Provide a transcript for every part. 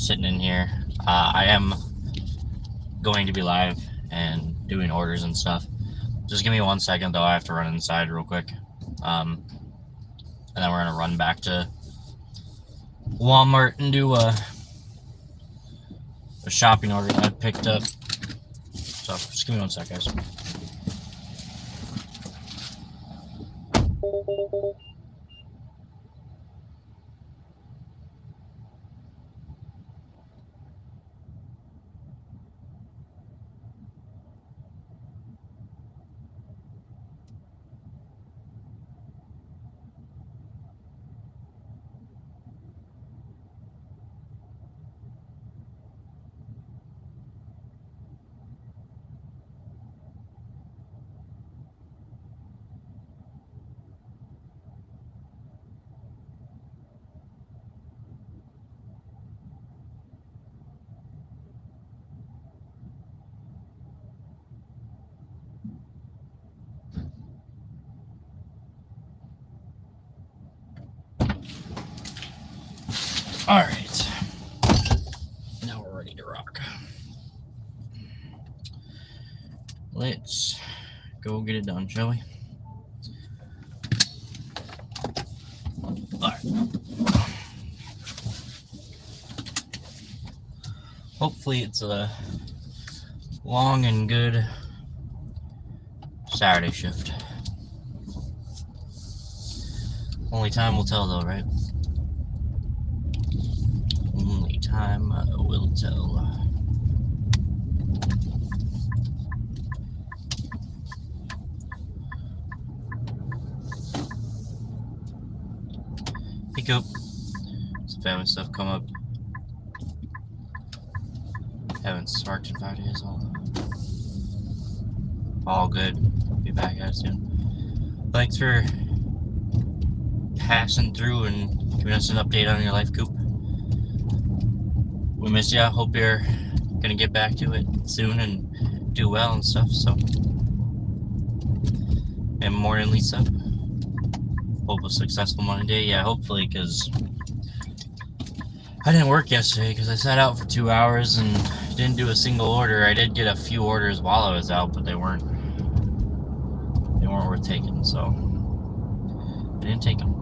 sitting in here. I am going to be live and doing orders and stuff. Just give me 1 second though. I have to run inside real quick. And then we're gonna run back to Walmart and do a shopping order that I picked up. So just give me 1 sec, guys. All right, now we're ready to rock. Let's go get it done, shall we? All right. Hopefully it's a long and good Saturday shift. Only time will tell though, right? Only time will tell. Hey, Coop. Some family stuff come up. Haven't sparked in 5 days. All good. Be back at it soon. Thanks for passing through and giving us an update on your life, Coop. We miss you. Hope you're gonna get back to it soon and do well and stuff. So, and morning, Lisa. Hope a successful Monday. Yeah, hopefully, because I didn't work yesterday because I sat out for 2 hours and didn't do a single order. I did get a few orders while I was out, but they weren't worth taking, so I didn't take them.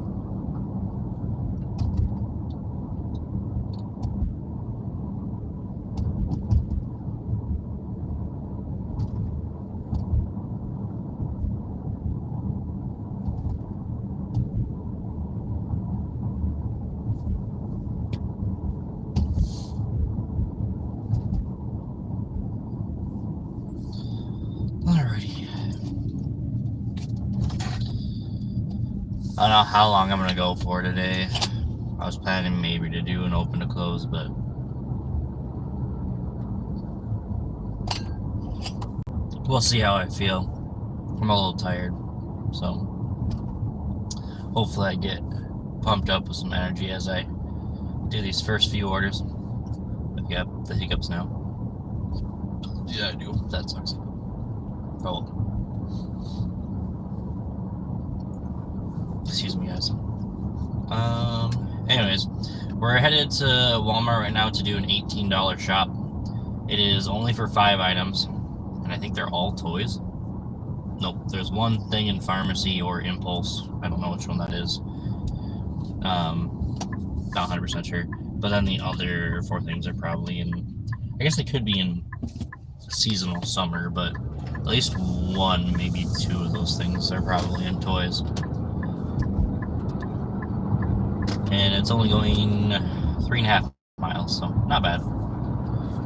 I don't know how long I'm gonna go for today. I was planning maybe to do an open to close, but we'll see how I feel. I'm a little tired, so hopefully I get pumped up with some energy as I do these first few orders. But yeah, the hiccups now. Yeah, I do. That sucks. Oh. Excuse me, guys. Anyways, we're headed to Walmart right now to do an $18 shop. It is only for 5 items, and I think they're all toys. Nope, there's one thing in pharmacy or impulse. I don't know which one that is. Not 100% sure. But then the other 4 things are probably in, I guess they could be in seasonal summer, but at least 1, maybe 2 of those things are probably in toys. And it's only going 3.5 miles, so not bad.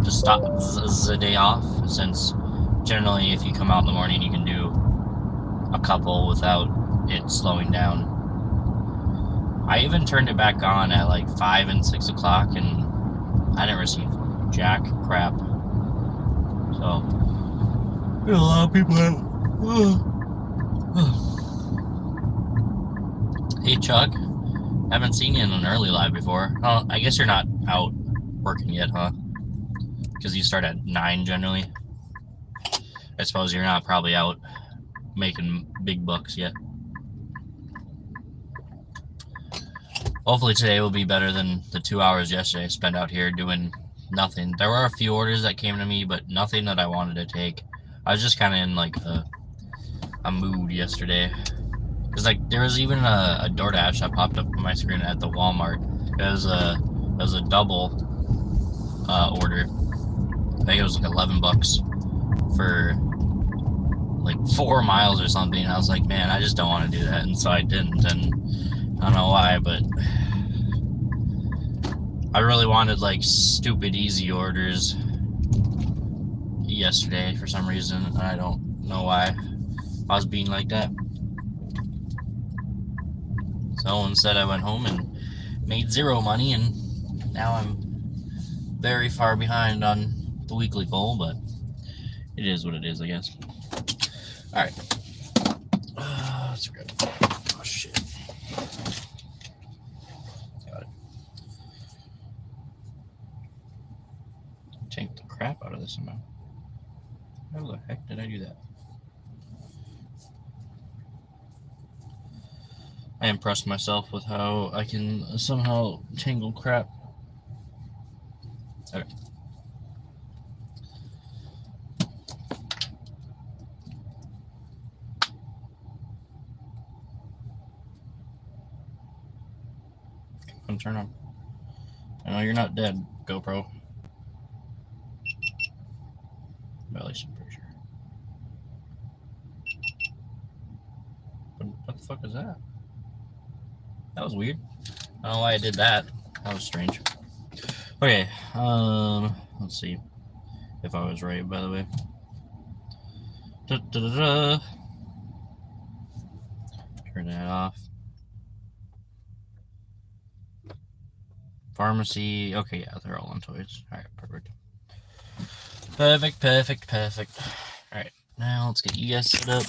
Just stop the day off, since generally if you come out in the morning you can do a couple without it slowing down. I even turned it back on at like 5 and 6 o'clock, and I didn't receive jack crap. So there's a lot of people out. Hey Chuck. Haven't seen you in an early live before. Oh, I guess you're not out working yet, huh? Because you start at 9 generally. I suppose you're not probably out making big bucks yet. Hopefully today will be better than the 2 hours yesterday I spent out here doing nothing. There were a few orders that came to me, but nothing that I wanted to take. I was just kind of in like a mood yesterday. Because like there was even a DoorDash that popped up on my screen at the Walmart. It was a double order. I think it was like $11 for like 4 miles or something. And I was like, man, I just don't want to do that, and so I didn't. And I don't know why, but I really wanted like stupid easy orders yesterday for some reason. I don't know why I was being like that. So instead I went home and made zero money, and now I'm very far behind on the weekly goal, but it is what it is, I guess. Alright. Let's grab it. Oh shit. Got it. Take the crap out of this amount. How the heck did I do that? I impressed myself with how I can somehow tangle crap. Okay. Come turn on. I know you're not dead, GoPro. Well, at least I'm pretty sure. But what the fuck is that? That was weird. I don't know why I did that. That was strange. Okay, let's see if I was right, by the way. Turn that off. Pharmacy. Okay, yeah, they're all on toys. Alright, perfect. Perfect. Alright, now let's get you guys set up.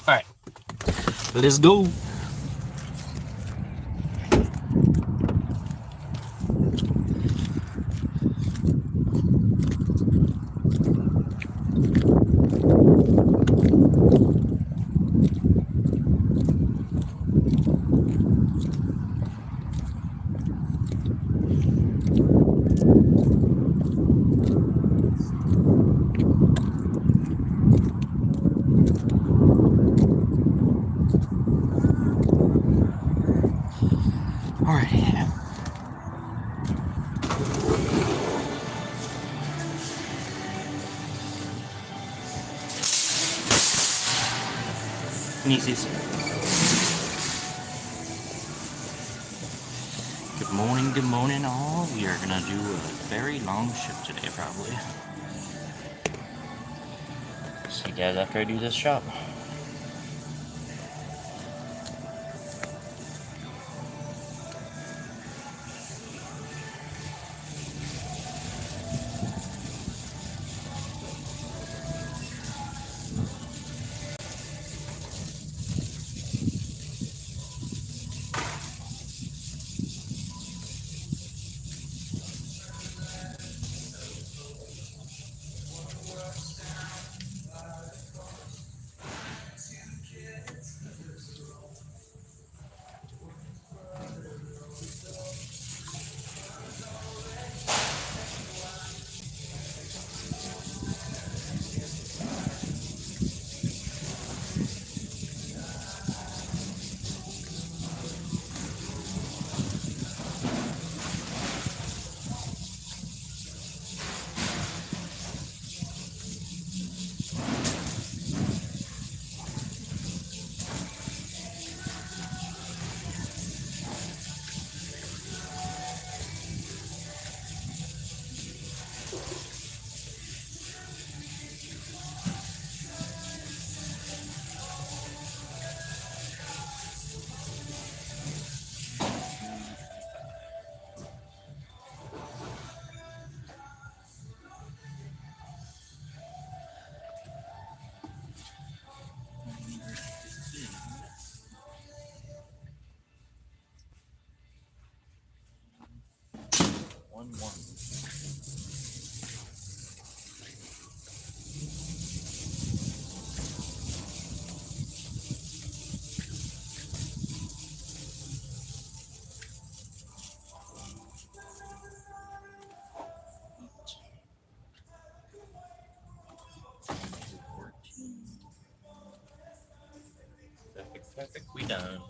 Alright, let's go. Alright. Sneezes. Good morning all. We are gonna do a very long shift today, probably. See you guys after I do this shop. Perfect. We done.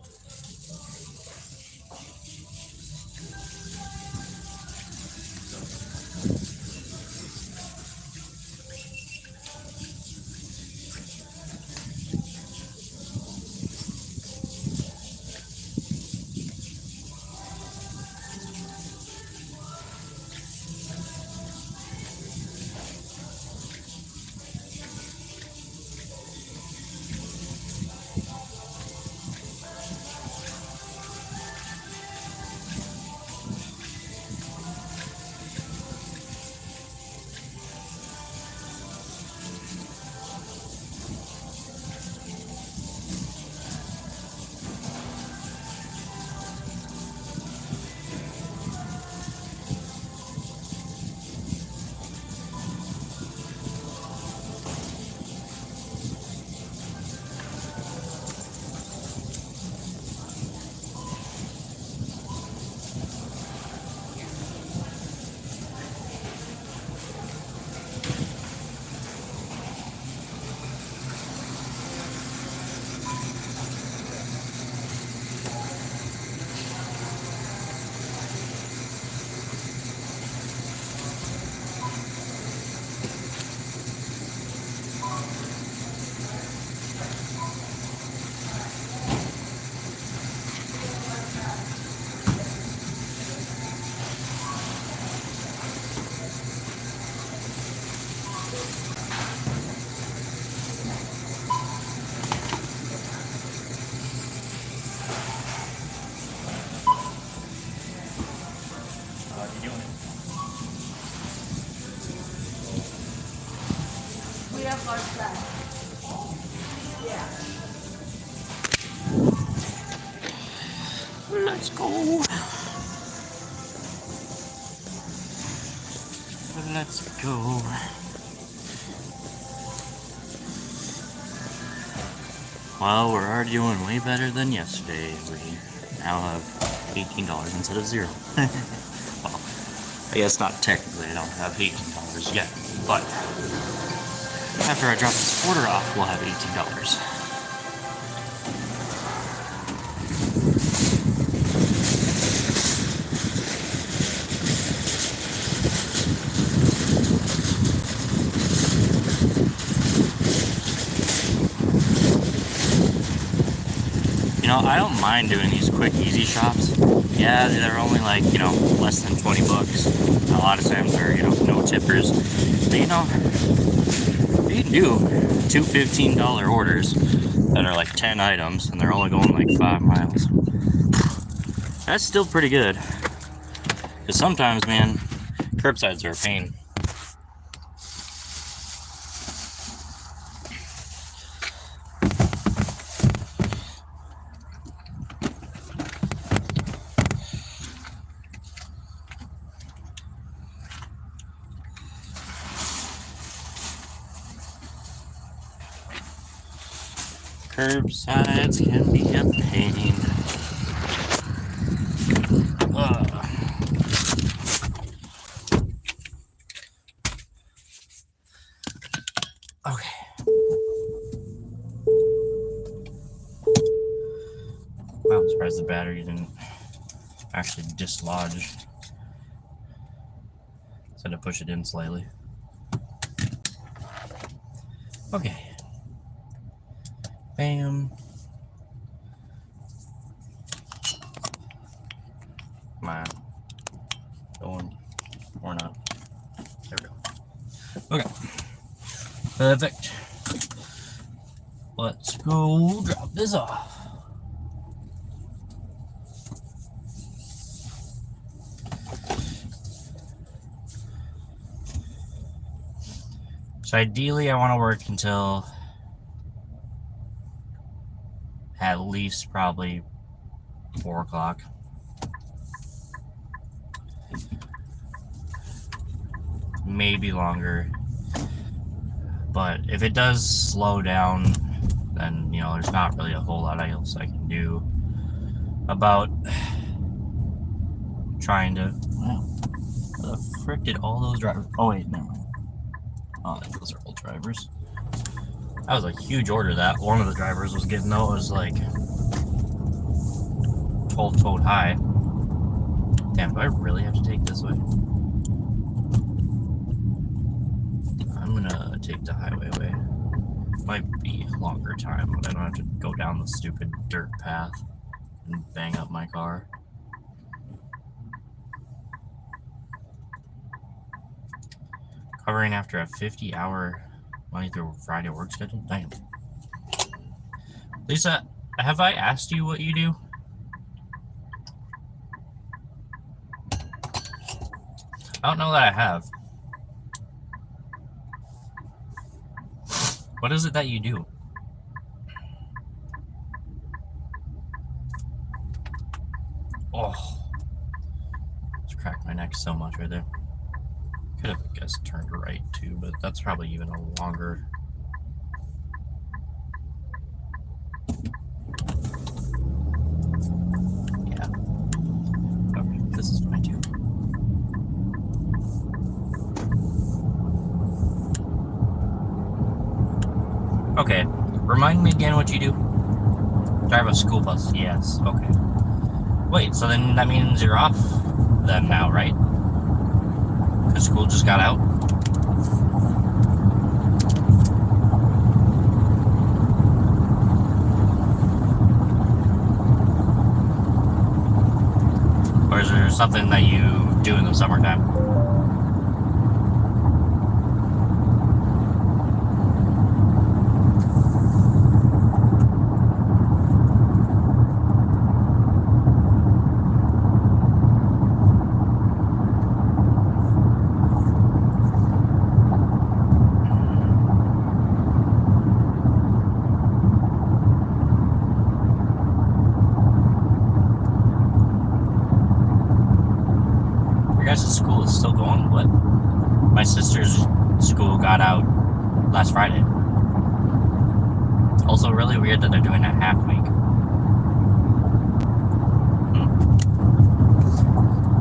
How you doing? We have large size. Yeah. Let's go. Let's go. Well, we're already doing way better than yesterday. We now have $18 instead of $0. Well, I guess not technically, I don't have $18 yet, but after I drop this order off, we'll have $18. You know, I don't mind doing these quick, easy shops. Yeah, they're only like, less than 20 bucks. A lot of times they're, no tippers. But you can do two $15 orders that are like 10 items and they're only going like 5 miles. That's still pretty good. Because sometimes, man, curbsides are a pain. Curbsides can be a pain. Okay. Wow, I'm surprised the battery didn't actually dislodge. So I had to push it in slightly. Okay. Bam. Come on. Going or not. There we go. Okay. Perfect. Let's go drop this off. So ideally I want to work until at least probably 4 o'clock. maybe longer. But if it does slow down, then, you know, there's not really a whole lot else I can do about trying to... Wow. What the frick did all those drivers... Oh, wait, never mind. Oh, those are old drivers. That was a huge order. That one of the drivers was getting those, like, 12-toed high. Damn, do I really have to take this way? I'm gonna take the highway way. Might be a longer time, but I don't have to go down the stupid dirt path and bang up my car. Covering after a 50-hour Monday through Friday work schedule? Damn. Lisa, have I asked you what you do? I don't know that I have. What is it that you do? Oh. Just cracked my neck so much right there. Could have, I guess, turned right too, but that's probably even a longer... Yeah. Okay, this is fine too. Okay, remind me again what you do. Drive a school bus. Yes, okay. Wait, so then that means you're off then now, right? Because school just got out? Or is there something that you do in the summertime? School is still going. What? My sister's school got out last Friday. Also really weird that they're doing a half week.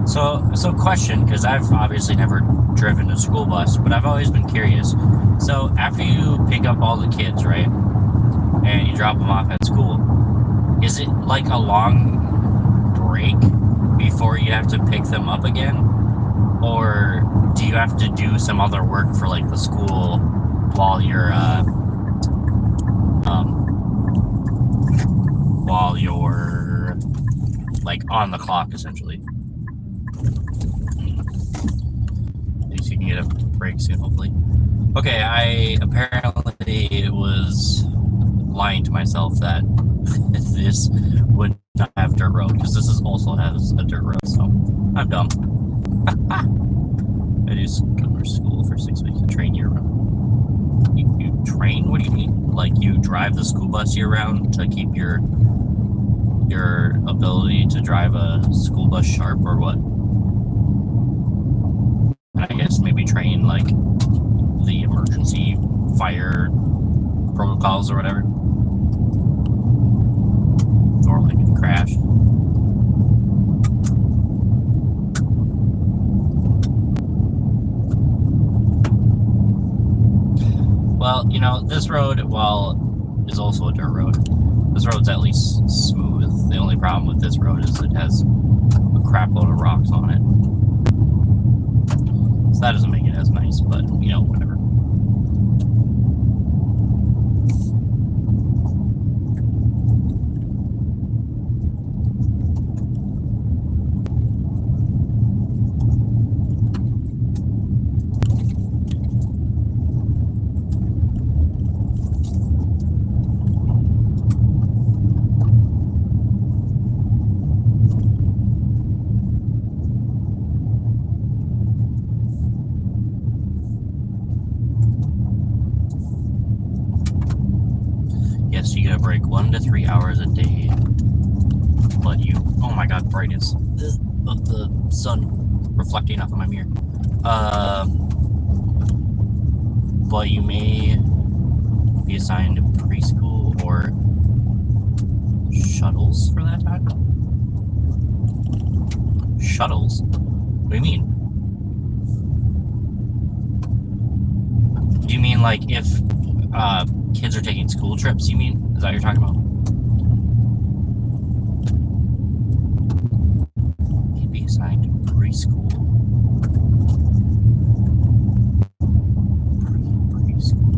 So question, because I've obviously never driven a school bus, but I've always been curious. So after you pick up all the kids, right, and you drop them off at school, is it like a long break before you have to pick them up again? Or do you have to do some other work for, like, the school while you're like, on the clock, essentially? At least you can get a break soon, hopefully. Okay, I apparently was lying to myself that this would not have dirt road, because this also has a dirt road, so I'm dumb. I do go to school for 6 weeks to train year round. You train? What do you mean? Like you drive the school bus year round to keep your ability to drive a school bus sharp, or what? I guess maybe train like the emergency fire protocols or whatever. Or like if you crash. Well, you know, this road, while is also a dirt road, this road's at least smooth. The only problem with this road is it has a crap load of rocks on it. So that doesn't make it as nice, but, you know, whatever. Yes, you get a break 1 to 3 hours a day. But you... Oh my god, brightness. Of the sun reflecting off of my mirror. but you may be assigned to preschool or shuttles for that time. Shuttles? What do you mean? Do you mean like if kids are taking school trips, you mean? Is that what you're talking about? You'd be assigned to preschool. Preschool.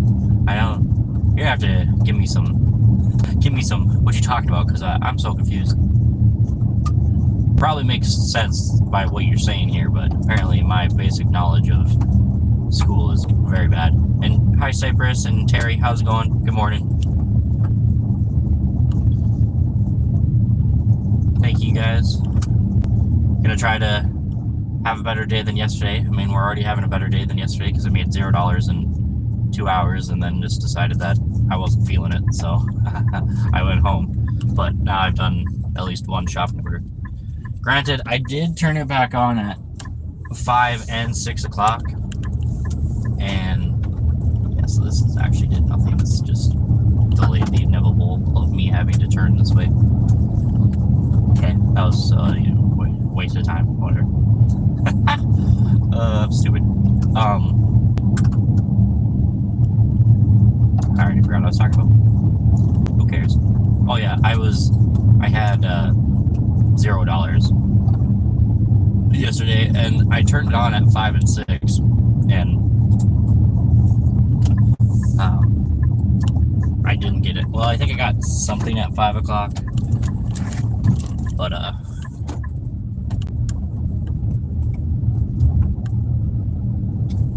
I don't. You're gonna have to give me some. What you talking about? Because I'm so confused. Probably makes sense by what you're saying here, but apparently my basic knowledge of school is very bad. And hi, Cypress and Terry, how's it going? Good morning. Thank you guys. Gonna try to have a better day than yesterday. I mean, we're already having a better day than yesterday because I made $0 in 2 hours and then just decided that I wasn't feeling it, so I went home. But now I've done at least one shopping order. Granted, I did turn it back on at 5 and 6 o'clock. And yeah, so this is actually did nothing. This just delayed the inevitable of me having to turn this way. Okay, that was waste of time. Whatever. I'm stupid. I already forgot what I was talking about. Who cares? Oh yeah, I had $0 yesterday, and I turned it on at 5 and 6, and I didn't get it. Well, I think I got something at 5 o'clock, but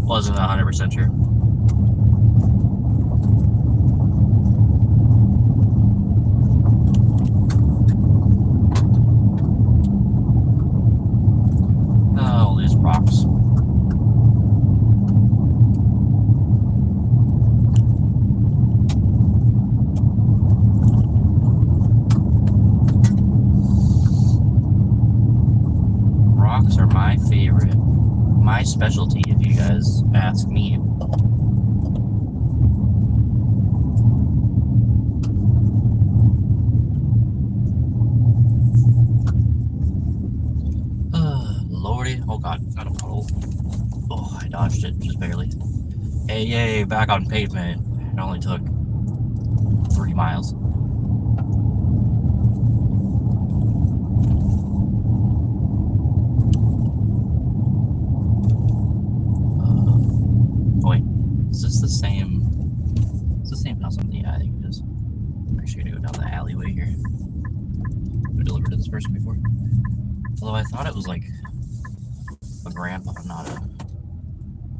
wasn't 100% sure. Oh, these rocks. Rocks are my favorite. My specialty, if you guys ask me. Lordy. Oh god, got a puddle. Oh, I dodged it just barely. Hey, yay, back on pavement. It only took 3 miles. Is this the same? It's the same house on the. Yeah, I think it is. I'm actually gonna go down the alleyway here. I delivered to this person before. Although I thought it was like a grandpa, not an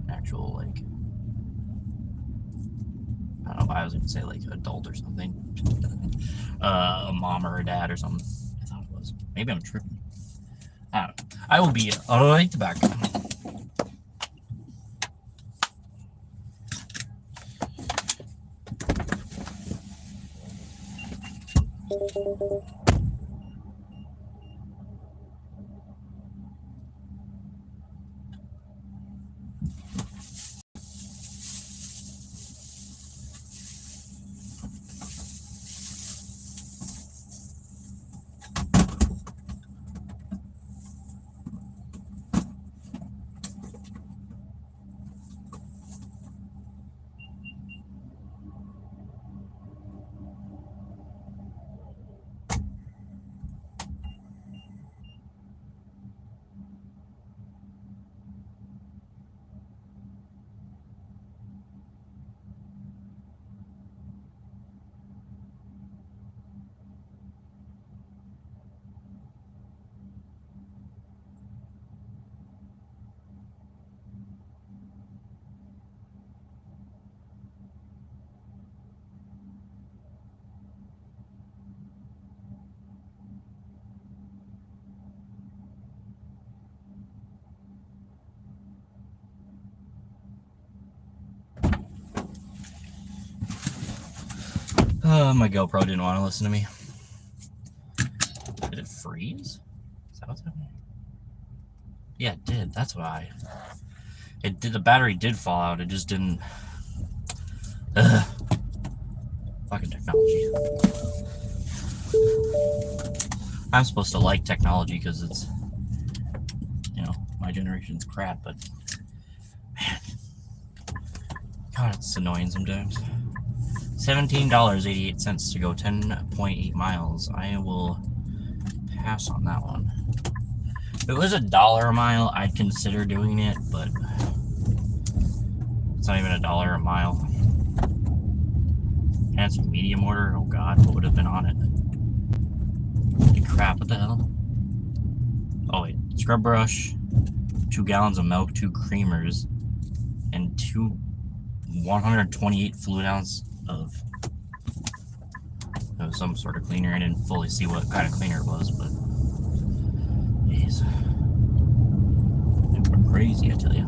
actual like. I don't know. I was gonna say like adult or something. A mom or a dad or something. I thought it was. Maybe I'm tripping. I don't know. I will be right back. My GoPro didn't want to listen to me. Did it freeze? Is that what's happening? Yeah, it did. That's why. It did. The battery did fall out. It just didn't Ugh. Fucking technology. I'm supposed to like technology because it's, you know, my generation's crap, but man, God, it's annoying sometimes. $17.88 to go 10.8 miles. I will pass on that one. If it was $1 a mile, I'd consider doing it, but it's not even $1 a mile. And it's a medium order. Oh God, what would have been on it? Holy crap! What the hell? Oh wait, scrub brush, 2 gallons of milk, 2 creamers, and 128 fluid ounce of some sort of cleaner. I didn't fully see what kind of cleaner it was, but jeez, people are crazy, I tell you.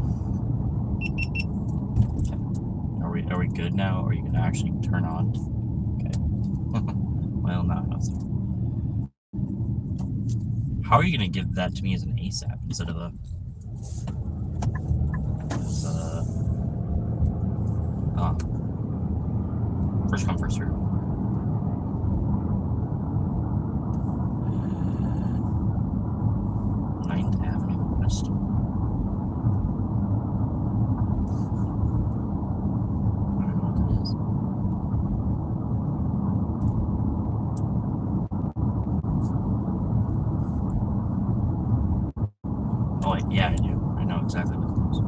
Are we good now? Or are you gonna actually turn on? Okay. Well, no, not so. How are you gonna give that to me as an ASAP instead of a first come first serve? 9th Avenue West. I don't know what that is. Oh wait, yeah, I do. I know exactly what it is.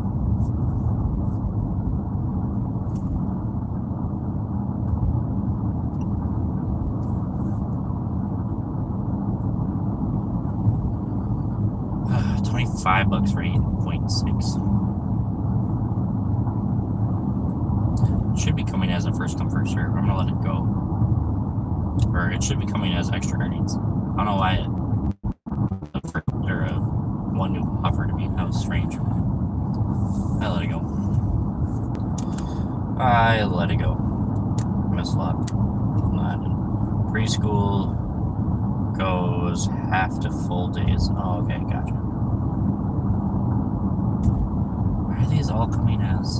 $25 for 8.6. Should be coming as a first come first serve. I'm gonna let it go. Or it should be coming as extra earnings. I don't know why one new offer to me. That was strange. I let it go. I let it go. Missed a lot. Preschool goes half to full days. Oh, okay, gotcha. Why are these all coming as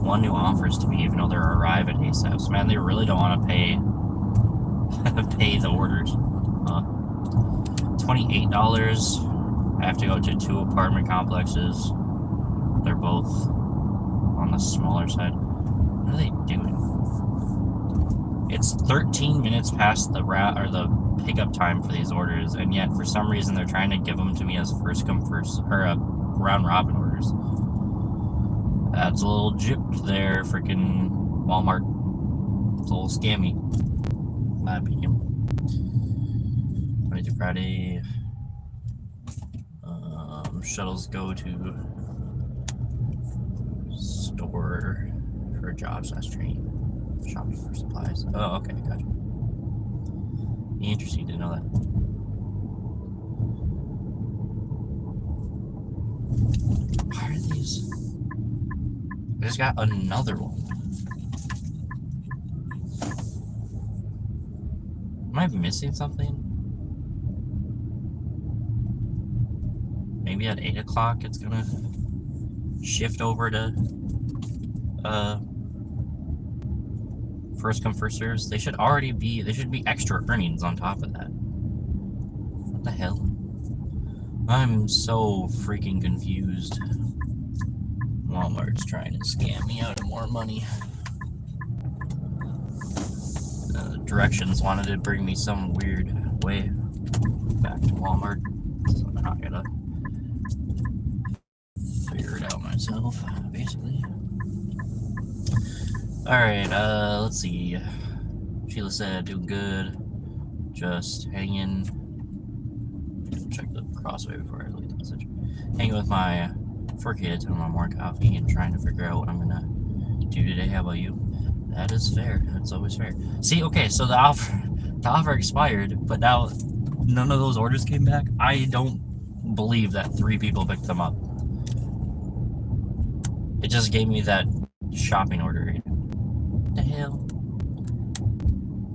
one new offers to me, even though they're arriving ASAP? So, man, they really don't want to pay the orders. $28. I have to go to 2 apartment complexes. They're both on the smaller side. What are they doing? It's 13 minutes past the pickup time for these orders, and yet for some reason they're trying to give them to me as first come first, or round robin orders. That's a little gypped there, freaking Walmart. It's a little scammy, in my opinion. Monday through Friday. Shuttles go to store for a job / training. Shopping for supplies. Oh, okay, gotcha. Interesting to know that. Why are these? I just got another one. Am I missing something? Maybe at 8 o'clock it's gonna shift over to first come first serves. They should be extra earnings on top of that. What the hell? I'm so freaking confused. Walmart's trying to scam me out of more money. Directions wanted to bring me some weird way back to Walmart, so I'm not gonna figure it out myself, basically. Alright, let's see. Sheila said, doing good. Just hanging. Check the crossway before I delete the message. Hanging with my 4K to my more coffee and trying to figure out what I'm gonna do today. How about you? That is fair. That's always fair. See, okay, so the offer expired, but now none of those orders came back. I don't believe that 3 people picked them up. It just gave me that shopping order. What the hell?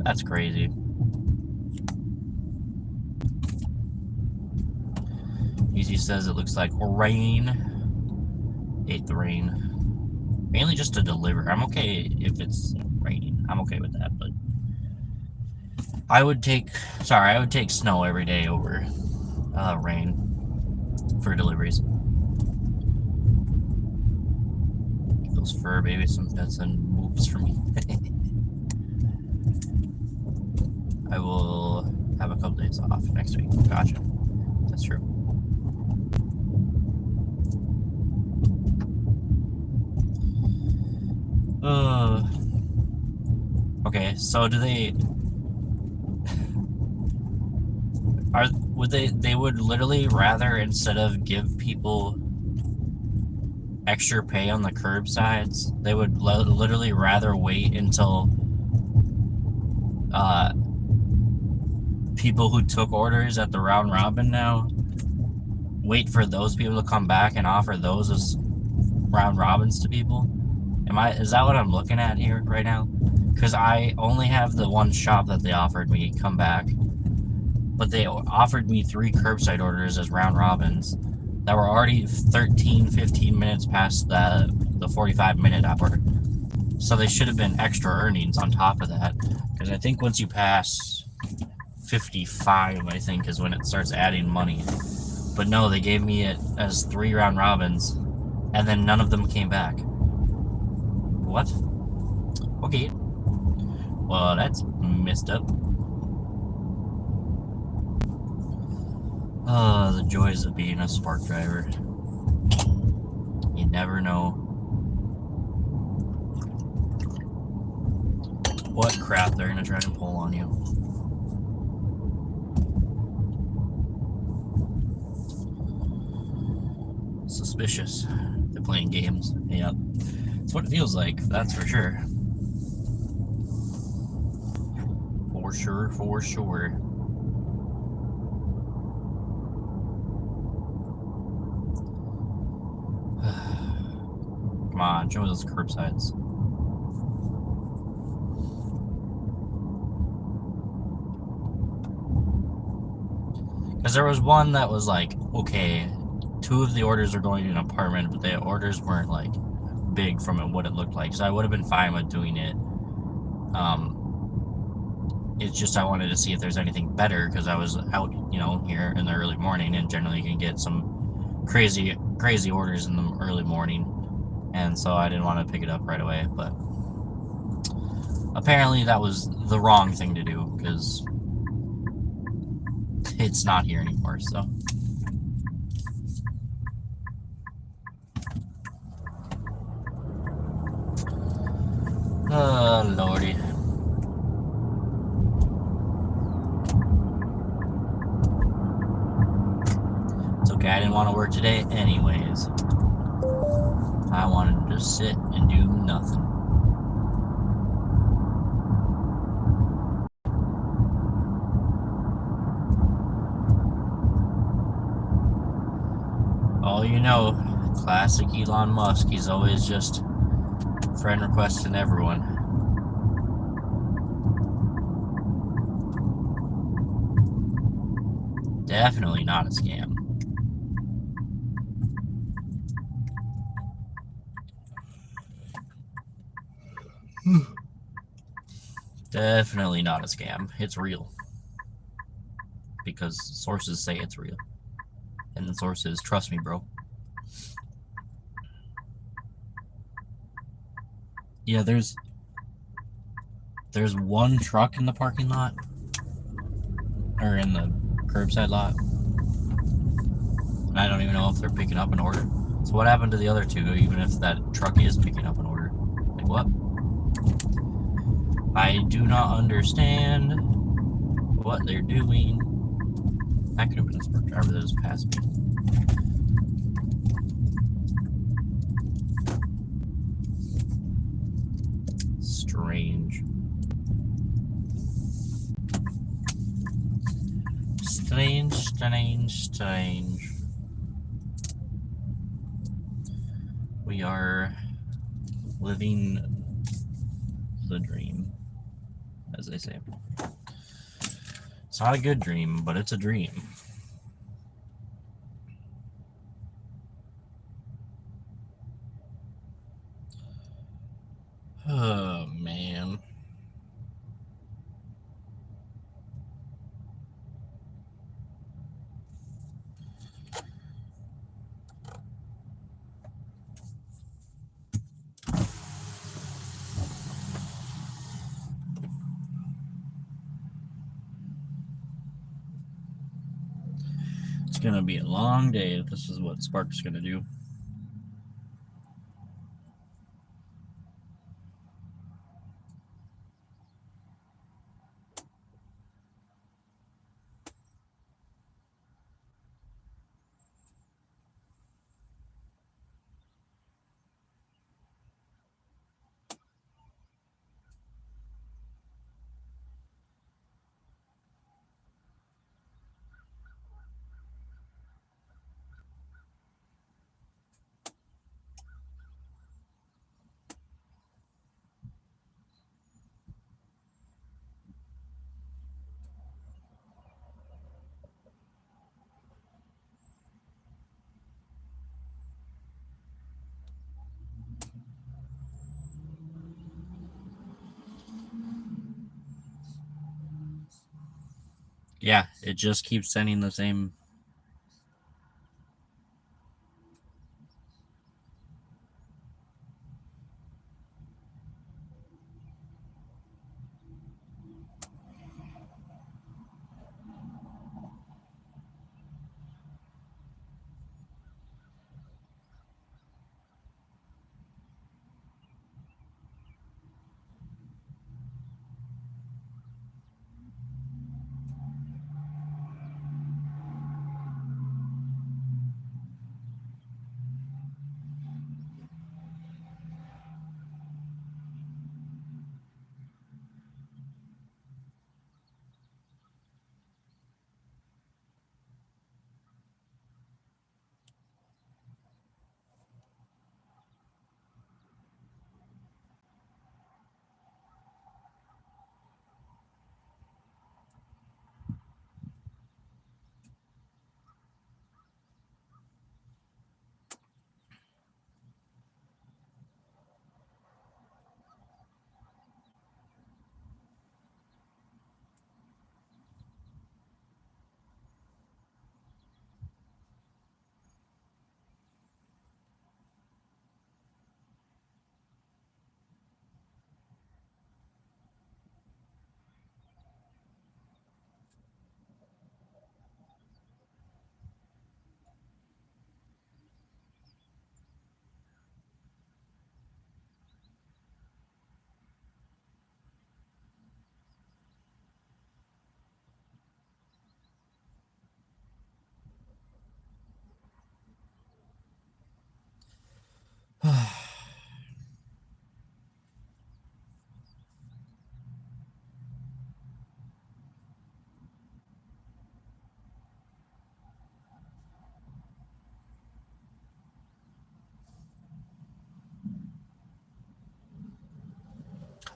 That's crazy. Easy says it looks like rain. Ate the rain. Mainly just to deliver. I'm okay if it's raining. I'm okay with that, but I would take snow every day over rain for deliveries. Those fur babies some pets and whoops for me. I will have a couple days off next week. Gotcha. That's true. Okay, so do they they would literally rather, instead of give people extra pay on the curbsides, they would literally rather wait until people who took orders at the round robin now, wait for those people to come back and offer those as round robins to people. Is that what I'm looking at here right now? Because I only have the one shop that they offered me come back, but they offered me 3 curbside orders as round robins that were already 15 minutes past the 45-minute hour. So they should have been extra earnings on top of that. Because I think once you pass 55, I think, is when it starts adding money. But no, they gave me it as 3 round robins, and then none of them came back. What? Okay. Well, that's messed up. Oh, the joys of being a spark driver. You never know what crap they're gonna try to pull on you. Suspicious. They're playing games. Yep. That's what it feels like, that's for sure. For sure, for sure. Come on, show me those curbsides. Because there was one that was like, okay, 2 of the orders are going to an apartment, but the orders weren't like big from what it looked like. So I would have been fine with doing it. It's just I wanted to see if there's anything better, because I was out, here in the early morning, and generally you can get some crazy orders in the early morning, and so I didn't want to pick it up right away. But apparently that was the wrong thing to do, because it's not here anymore. So oh lordy. It's okay, I didn't want to work today anyways. I wanted to just sit and do nothing. Oh, classic Elon Musk. He's always just friend requesting everyone. Definitely not a scam. Definitely not a scam. It's real. Because sources say it's real. And the sources, trust me, bro. Yeah, there's one truck in the parking lot, or in the curbside lot, and I don't even know if they're picking up an order. So what happened to the other 2, even if that truck is picking up an order? Like, what? I do not understand what they're doing. That could have been a spark driver that just passed me. Strange. Strange. We are living the dream, as they say. It's not a good dream, but it's a dream. Oh, man. It's gonna be a long day if this is what Spark's gonna do. Yeah, it just keeps sending the same.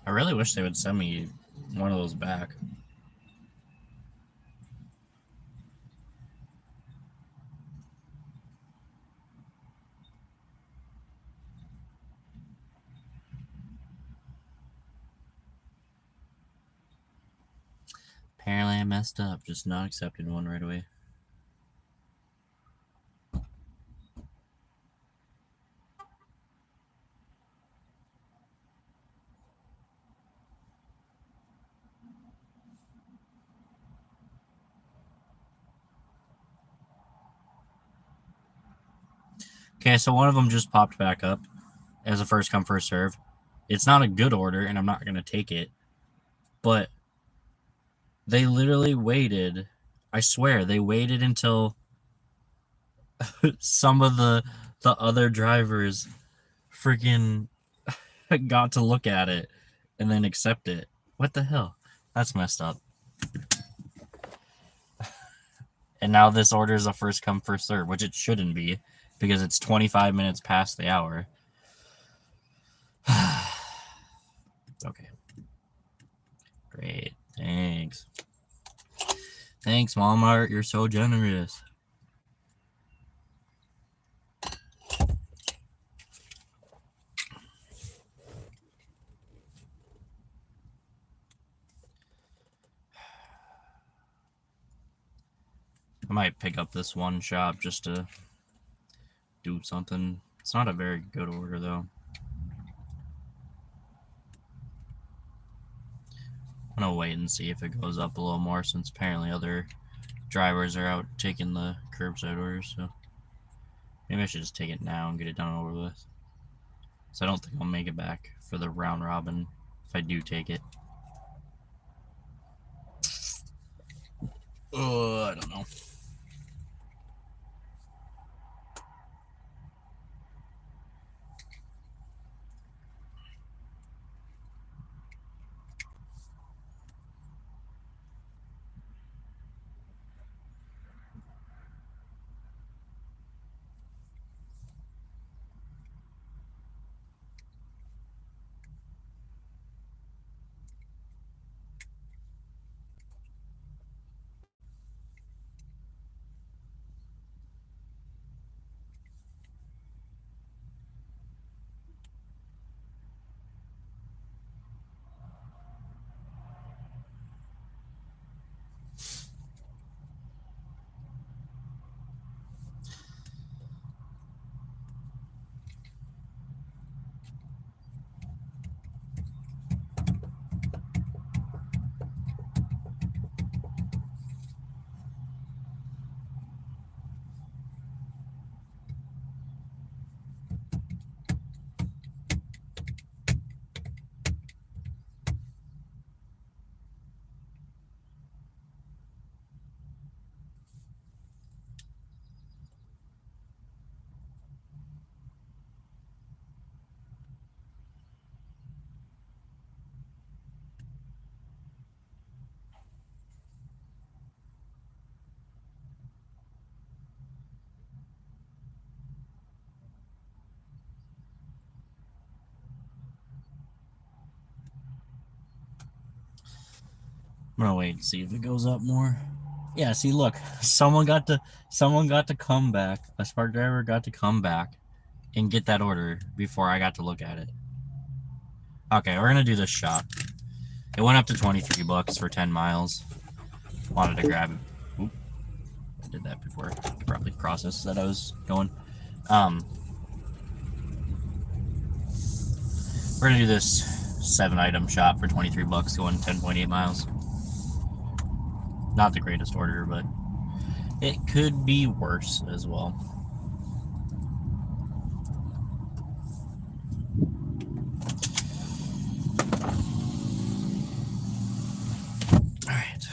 I really wish they would send me one of those back. Apparently, I messed up, just not accepting one right away. Okay, so one of them just popped back up as a first come, first serve. It's not a good order, and I'm not going to take it. But they literally waited. I swear, they waited until some of the other drivers freaking got to look at it and then accept it. What the hell? That's messed up. And now this order is a first come, first serve, which it shouldn't be because it's 25 minutes past the hour. Okay. Great. Thanks. Thanks, Walmart. You're so generous. I might pick up this one shop just to do something. It's not a very good order though. I'm gonna wait and see if it goes up a little more since apparently other drivers are out taking the curbside orders, so maybe I should just take it now and get it done and over with. So I don't think I'll make it back for the round robin if I do take it. I don't know. I'm gonna wait and see if it goes up more. Yeah, see, look, someone got to come back. A Spark driver got to come back and get that order before I got to look at it. Okay, we're gonna do this shop. It went up to $23 for 10 miles. Wanted to grab it. Oop. I did that before. Probably process that I was going. We're gonna do this 7-item shop for $23 going 10.8 miles. Not the greatest order, but it could be worse as well. Alright.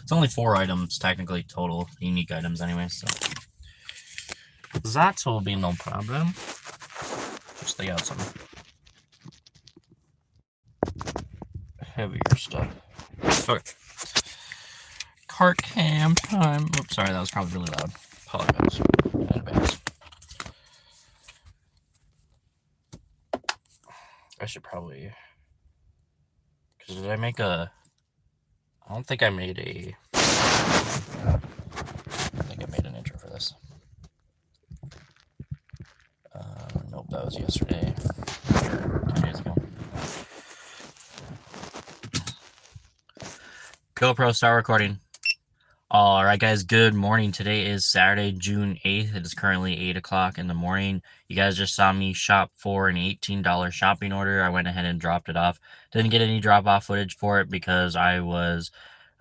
It's only 4 items, technically, total. Unique items anyway, so that will be no problem. Just lay out some heavier stuff. Okay. Cart cam time. Oops, sorry, that was probably really loud. Apologize in advance. I should probably... Because did I make a... I don't think I made a... I think I made an intro for this. Nope, that was yesterday. 2 days ago. GoPro, start recording. Alright guys, good morning. Today is Saturday, June 8th. It is currently 8 o'clock in the morning. You guys just saw me shop for an $18 shopping order. I went ahead and dropped it off. Didn't get any drop-off footage for it because I was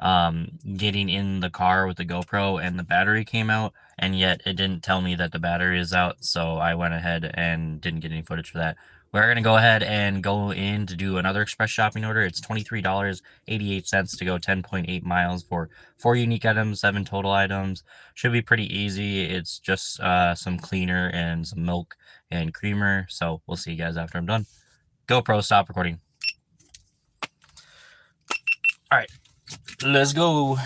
getting in the car with the GoPro and the battery came out, and yet it didn't tell me that the battery is out, so I went ahead and didn't get any footage for that. We're going to go ahead and go in to do another express shopping order. It's $23.88 to go 10.8 miles for 4 unique items, 7 total items. Should be pretty easy. It's just some cleaner and some milk and creamer. So we'll see you guys after I'm done. GoPro, stop recording. All right, let's go.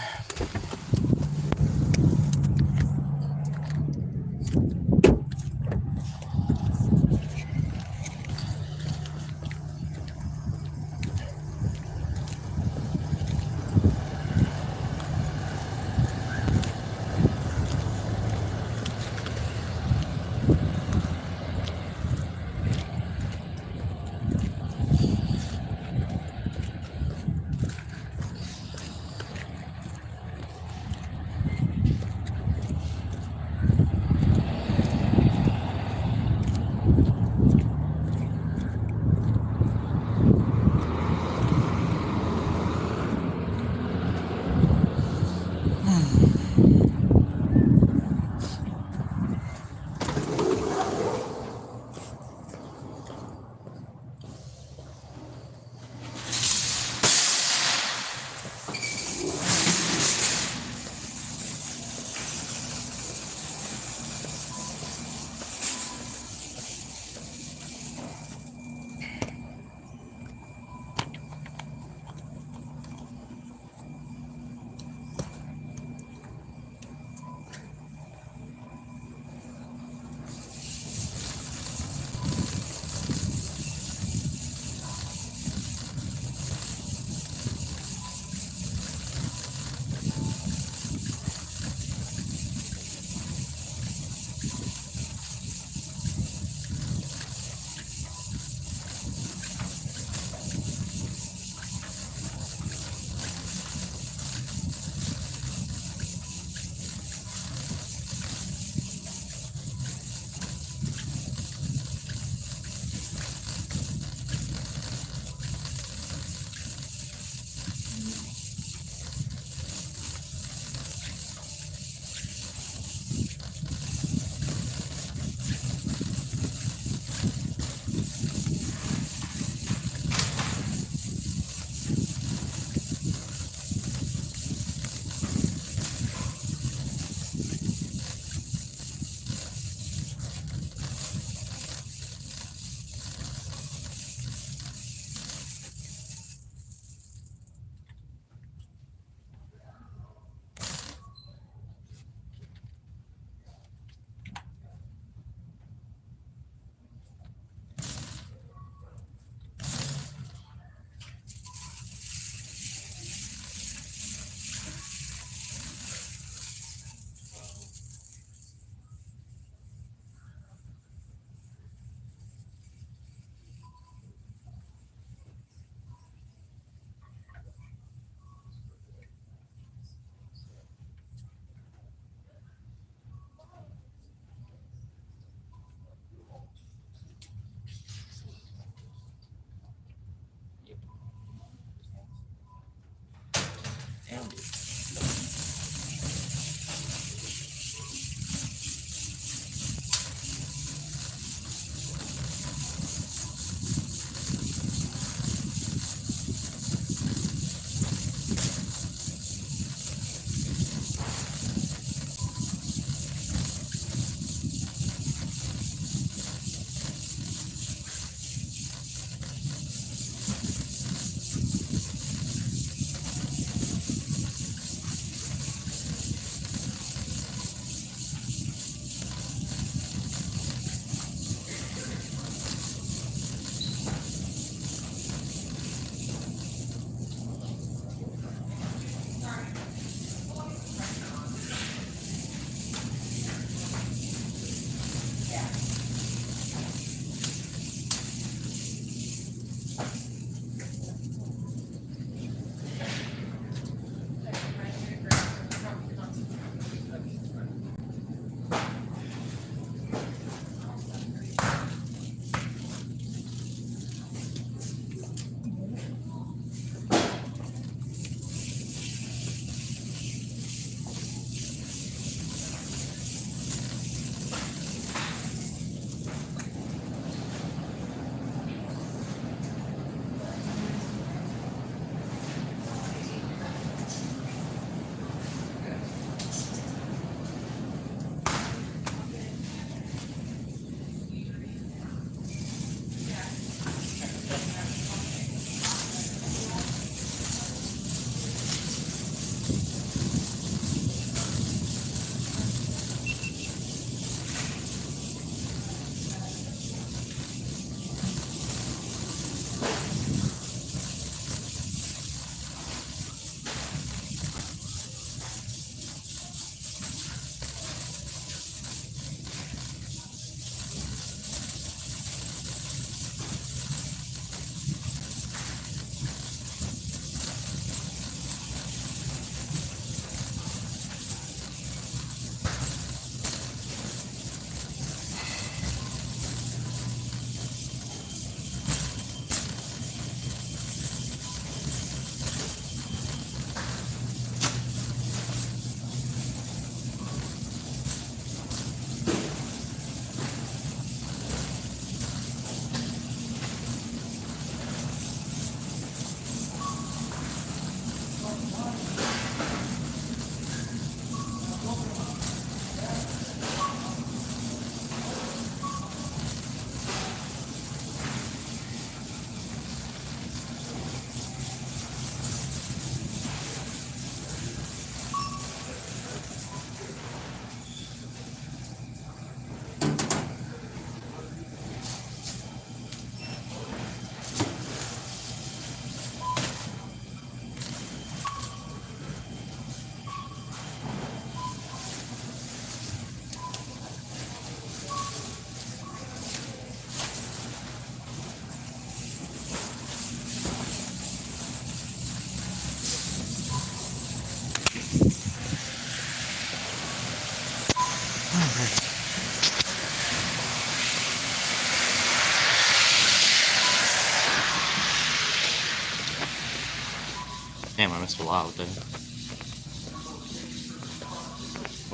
Damn, I missed a lot with that.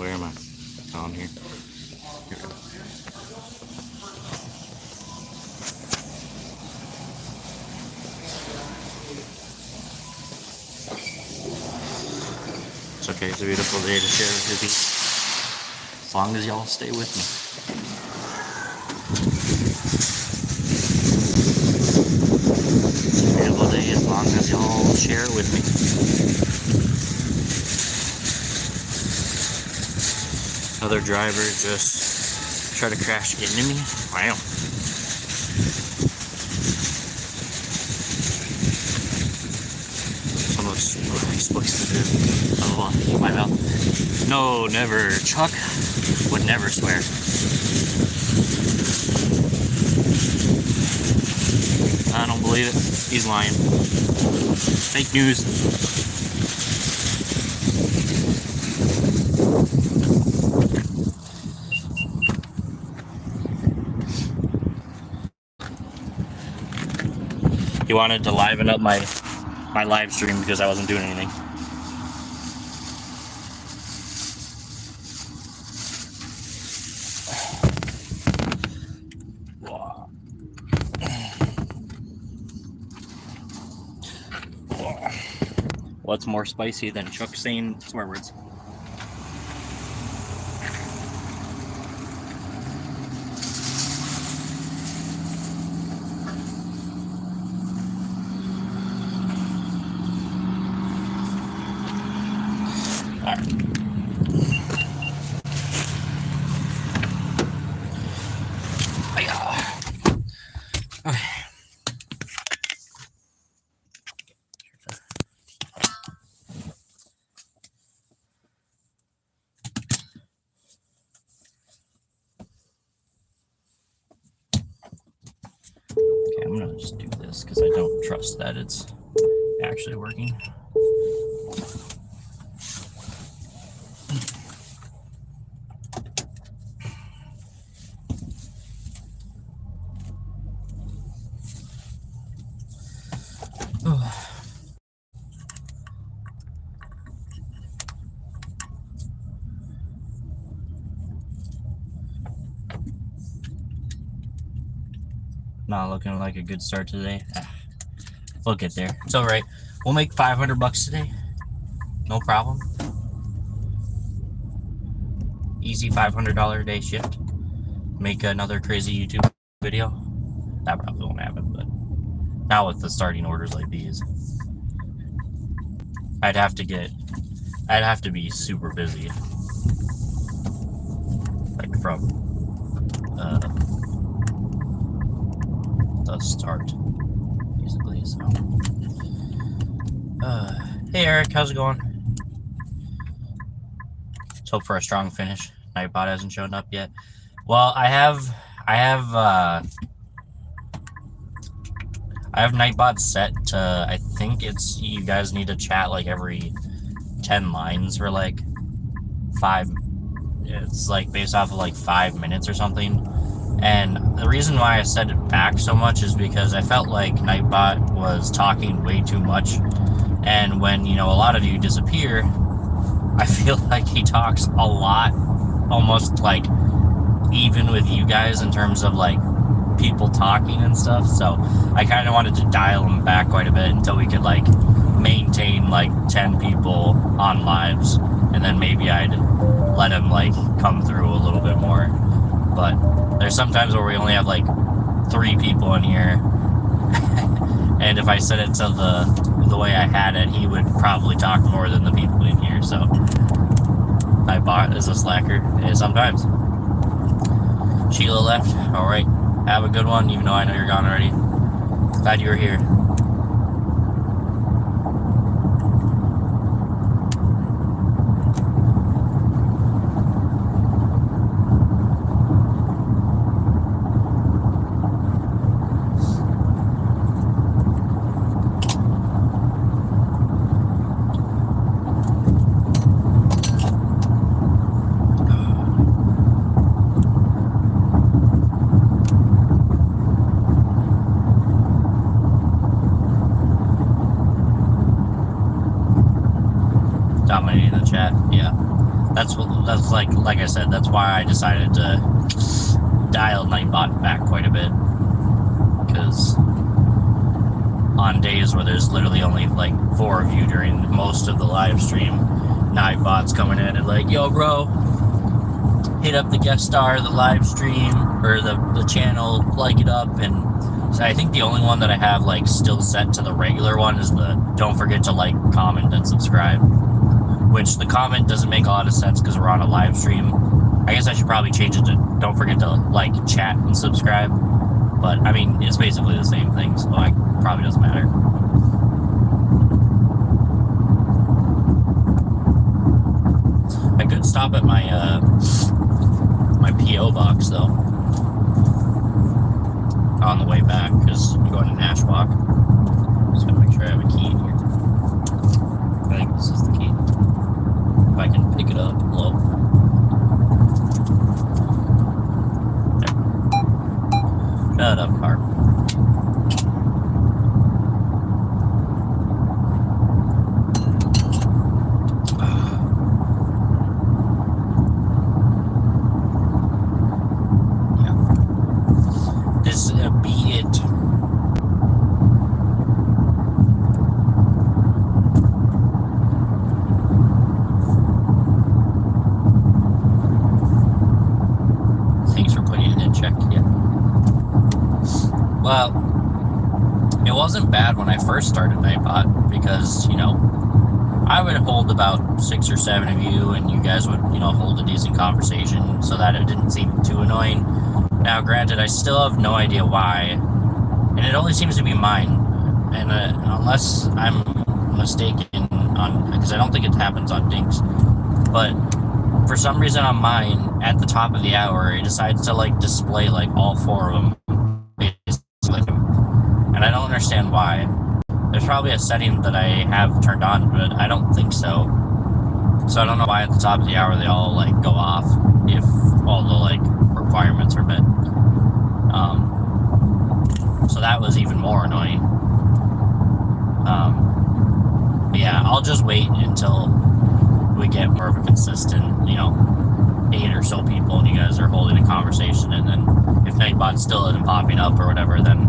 Where am I? Oh, I'm here. Here we go. It's okay, it's a beautiful day to share with you. As long as y'all stay with me. It's a beautiful day as long as y'all share it with me. Another driver just tried to crash into me. Wow. Some of what he's supposed to do. Oh, my mouth. No, never. Chuck would never swear. I don't believe it. He's lying. Fake news. He wanted to liven up my live stream because I wasn't doing anything. What's more spicy than Chuck saying swear words? All right. Okay. Okay, I'm gonna just do this because I don't trust that it's actually working. Not looking like a good start today. We'll get there. It's all right. We'll make $500 today. No problem. Easy $500 a day shift. Make another crazy YouTube video. That probably won't happen, but not with the starting orders like these. I'd have to be super busy. Like from the start, basically. So hey Eric, how's it going? Let's hope for a strong finish. Nightbot hasn't shown up yet. Well, I have Nightbot set to, I think it's, you guys need to chat like every 10 lines for like 5, it's like based off of like 5 minutes or something. And the reason why I set it back so much is because I felt like Nightbot was talking way too much. And when, you know, a lot of you disappear, I feel like he talks a lot, almost like even with you guys in terms of like people talking and stuff. So I kind of wanted to dial him back quite a bit until we could like maintain like 10 people on lives, and then maybe I'd let him like come through a little bit more. But there's sometimes where we only have like 3 people in here and if I set it to the way I had it, he would probably talk more than the people in here. So Nightbot is a slacker sometimes. Sheila left. All right, have a good one, even though I know you're gone already. Glad you were here. Dominating the chat, yeah. That's like I said, that's why I decided to dial Nightbot back quite a bit. Because on days where there's literally only like 4 of you during most of the live stream, Nightbot's coming in and like, yo bro, hit up the guest star, the live stream, or the channel, like it up. And so I think the only one that I have like still set to the regular one is the don't forget to like, comment, and subscribe. Which the comment doesn't make a lot of sense because we're on a live stream. I guess I should probably change it to don't forget to like, chat, and subscribe. But I mean, it's basically the same thing, so it probably doesn't matter. I could stop at my my PO box though on the way back because I'm going to Nashwauk. Just gotta make sure I have a key in here. I think this is the key. If I can pick it up, low. There. Shut up, car. Yeah. This be it. Well, it wasn't bad when I first started Nightbot because, I would hold about 6 or 7 of you, and you guys would, hold a decent conversation so that it didn't seem too annoying. Now, granted, I still have no idea why, and it only seems to be mine. And unless I'm mistaken because I don't think it happens on Dinks, but for some reason on mine, at the top of the hour, it decides to display all 4 of them, basically, and I don't understand why. There's probably a setting that I have turned on, but I don't think so. So I don't know why at the top of the hour they all go off if all the requirements are met. So that was even more annoying. But yeah, I'll just wait until we get more of a consistent, 8 or so people, and you guys are holding a conversation, and then if Nightbot still isn't popping up or whatever, then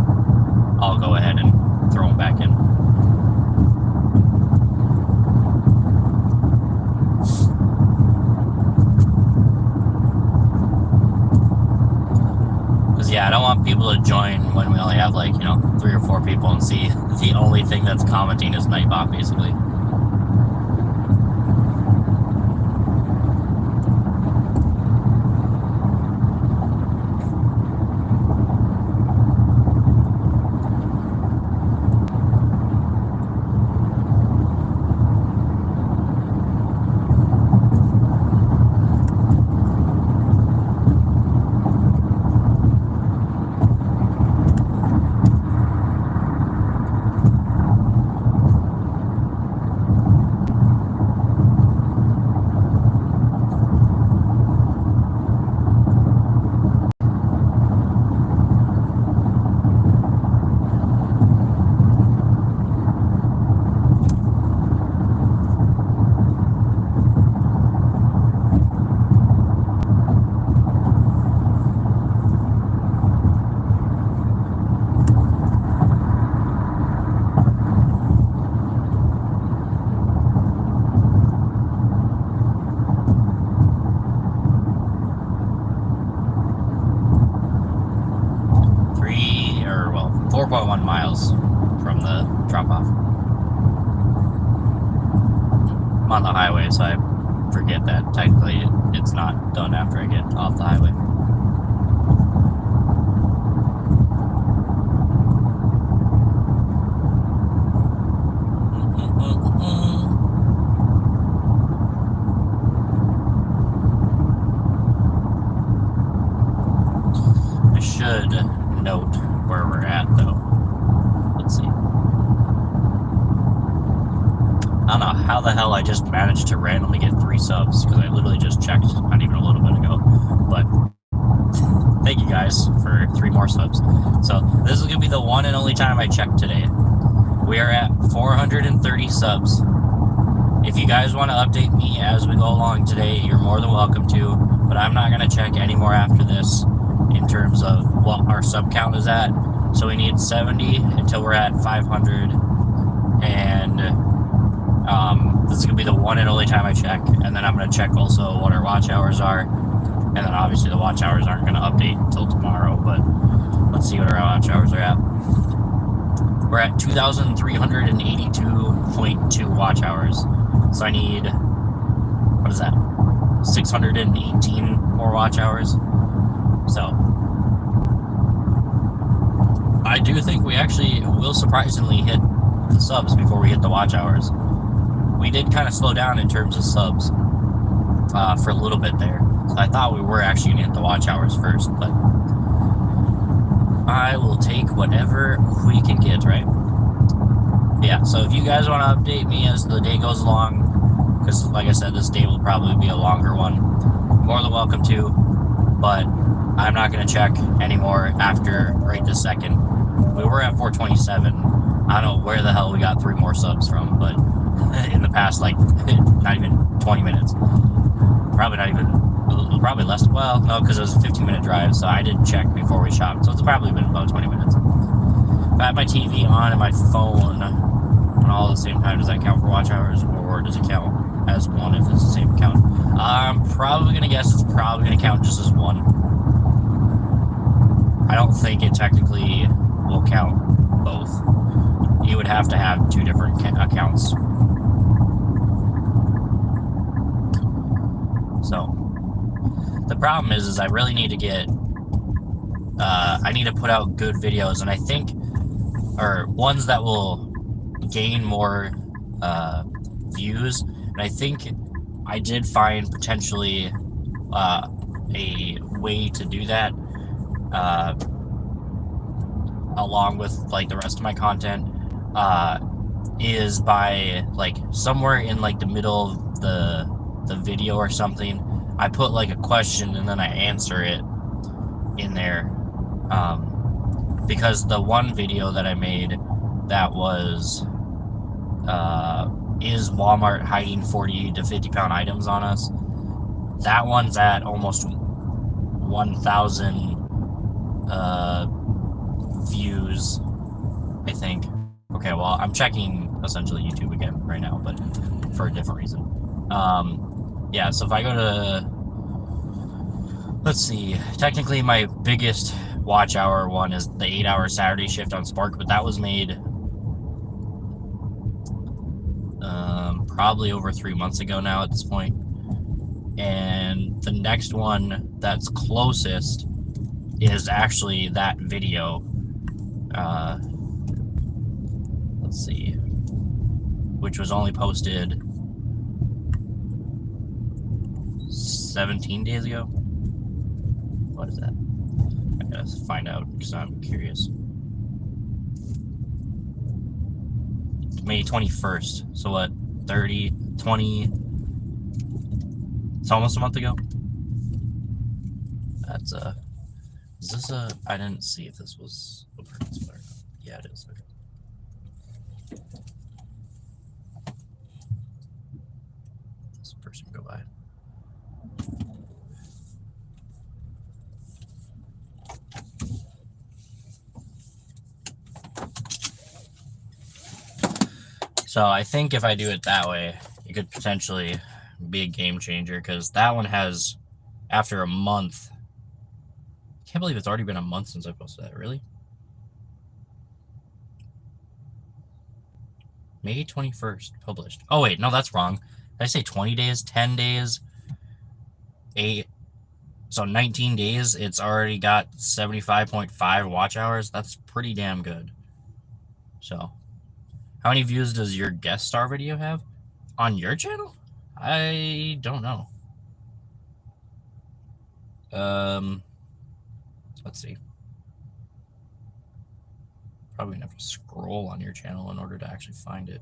I'll go ahead and throw them back in. Because yeah, I don't want people to join when we only have 3 or 4 people and see the only thing that's commenting is Nightbot, basically. From the drop-off. I'm on the highway, so I forget that technically it's not done after I get off the highway. I should note where we're at, though. Let's see. I don't know how the hell I just managed to randomly get 3 subs, because I literally just checked not even a little bit ago. But thank you guys for 3 more subs. So this is going to be the one and only time I check today. We are at 430 subs. If you guys want to update me as we go along today, you're more than welcome to, but I'm not going to check anymore after this in terms of what our sub count is at. So we need 70 until we're at 500, and this is going to be the one and only time I check, and then I'm going to check also what our watch hours are, and then obviously the watch hours aren't going to update until tomorrow, but let's see what our watch hours are at. We're at 2,382.2 watch hours, so I need, what is that, 618 more watch hours, so I do think we actually will surprisingly hit the subs before we hit the watch hours. We did kind of slow down in terms of subs for a little bit there. So I thought we were actually going to hit the watch hours first, but I will take whatever we can get, right? Yeah, so if you guys want to update me as the day goes along, because like I said, this day will probably be a longer one, more than welcome to, but I'm not going to check anymore after right this second. We were at 427. I don't know where the hell we got 3 more subs from, but in the past, not even 20 minutes. Probably less. Well, no, because it was a 15-minute drive, so I didn't check before we shopped, so it's probably been about 20 minutes. If I have my TV on and my phone on all at the same time, does that count for watch hours, or does it count as one if it's the same count? I'm probably going to guess it's probably going to count just as one. I don't think it technically will count both. You would have to have 2 different accounts. So the problem is I really need to get I need to put out good videos, and I think, or ones that will gain more views. And I think I did find potentially a way to do that, along with like the rest of my content, is by like somewhere in like the middle of the video or something, I put like a question and then I answer it in there. Because the one video that I made that was is Walmart hiding 40 to 50 pound items on us, that one's at almost 1,000 views, I think. Okay, well, I'm checking essentially YouTube again right now, but for a different reason. Yeah, so if I go to, let's see, technically my biggest watch hour one is the 8-hour Saturday shift on Spark, but that was made probably over 3 months ago now at this point. And the next one that's closest is actually that video. Let's see, which was only posted 17 days ago. What is that? I gotta find out because I'm curious. May 21st. So what? 30, 20. It's almost a month ago. That's is this a? I didn't see if this was a purchase or not. Yeah, it is. Okay. This person go by. So I think if I do it that way, it could potentially be a game changer, because that one has, after a month, I can't believe it's already been a month since I posted that. Really? May 21st published. Oh wait, no, that's wrong. Did I say 20 days? 10 days? 8. So 19 days, it's already got 75.5 watch hours. That's pretty damn good. So, how many views does your guest star video have on your channel? I don't know. Let's see. Probably gonna have to scroll on your channel in order to actually find it.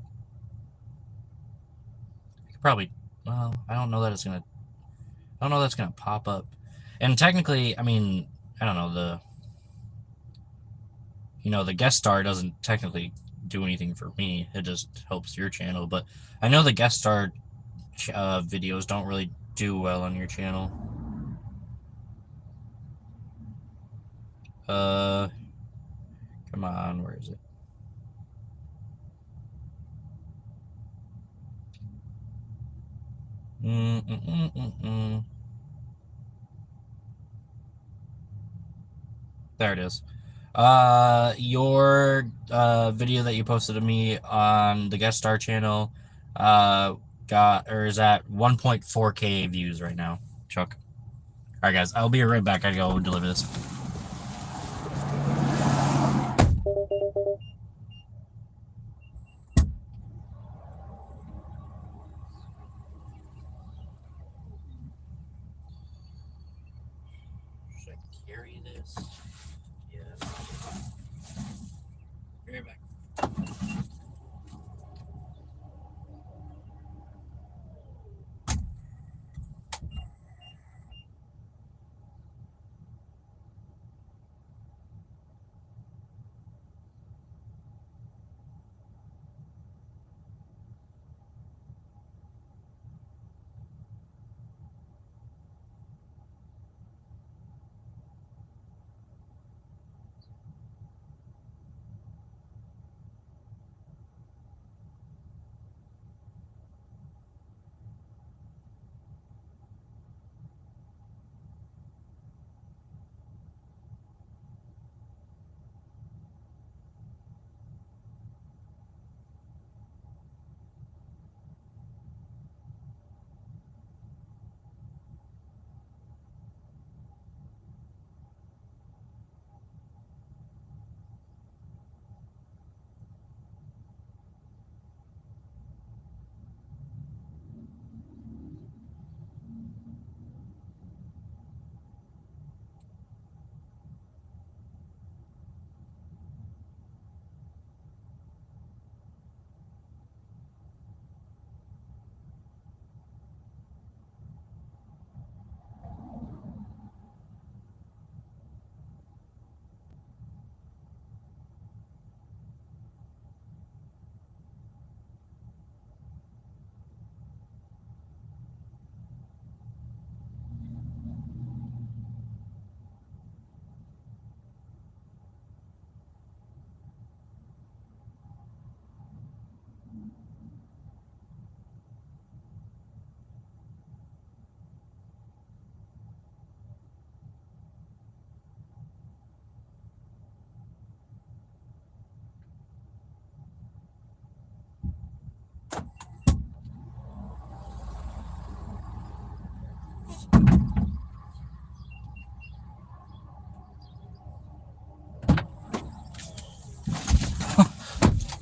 You could probably, well, I don't know that it's gonna, I don't know that's gonna pop up. And technically, I mean, I don't know, the guest star doesn't technically do anything for me. It just helps your channel. But I know the guest star videos don't really do well on your channel. Come on, where is it? There it is. Your video that you posted to me on the guest star channel is at 1.4K views right now, Chuck. All right, guys, I'll be right back. I go deliver this. Should I carry this? Yeah. Be right back.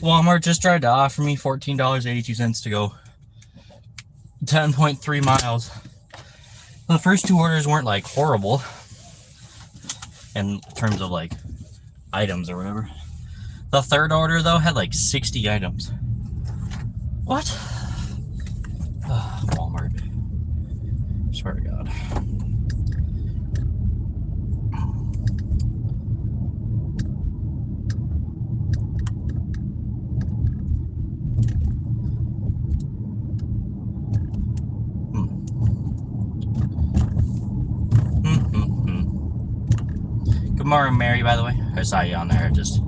Walmart just tried to offer me $14.82 to go 10.3 miles. The first two orders weren't like horrible in terms of like items or whatever. The third order though had like 60 items. What? Walmart. Swear to God. Good morning, Mary, by the way. I saw you on there. Just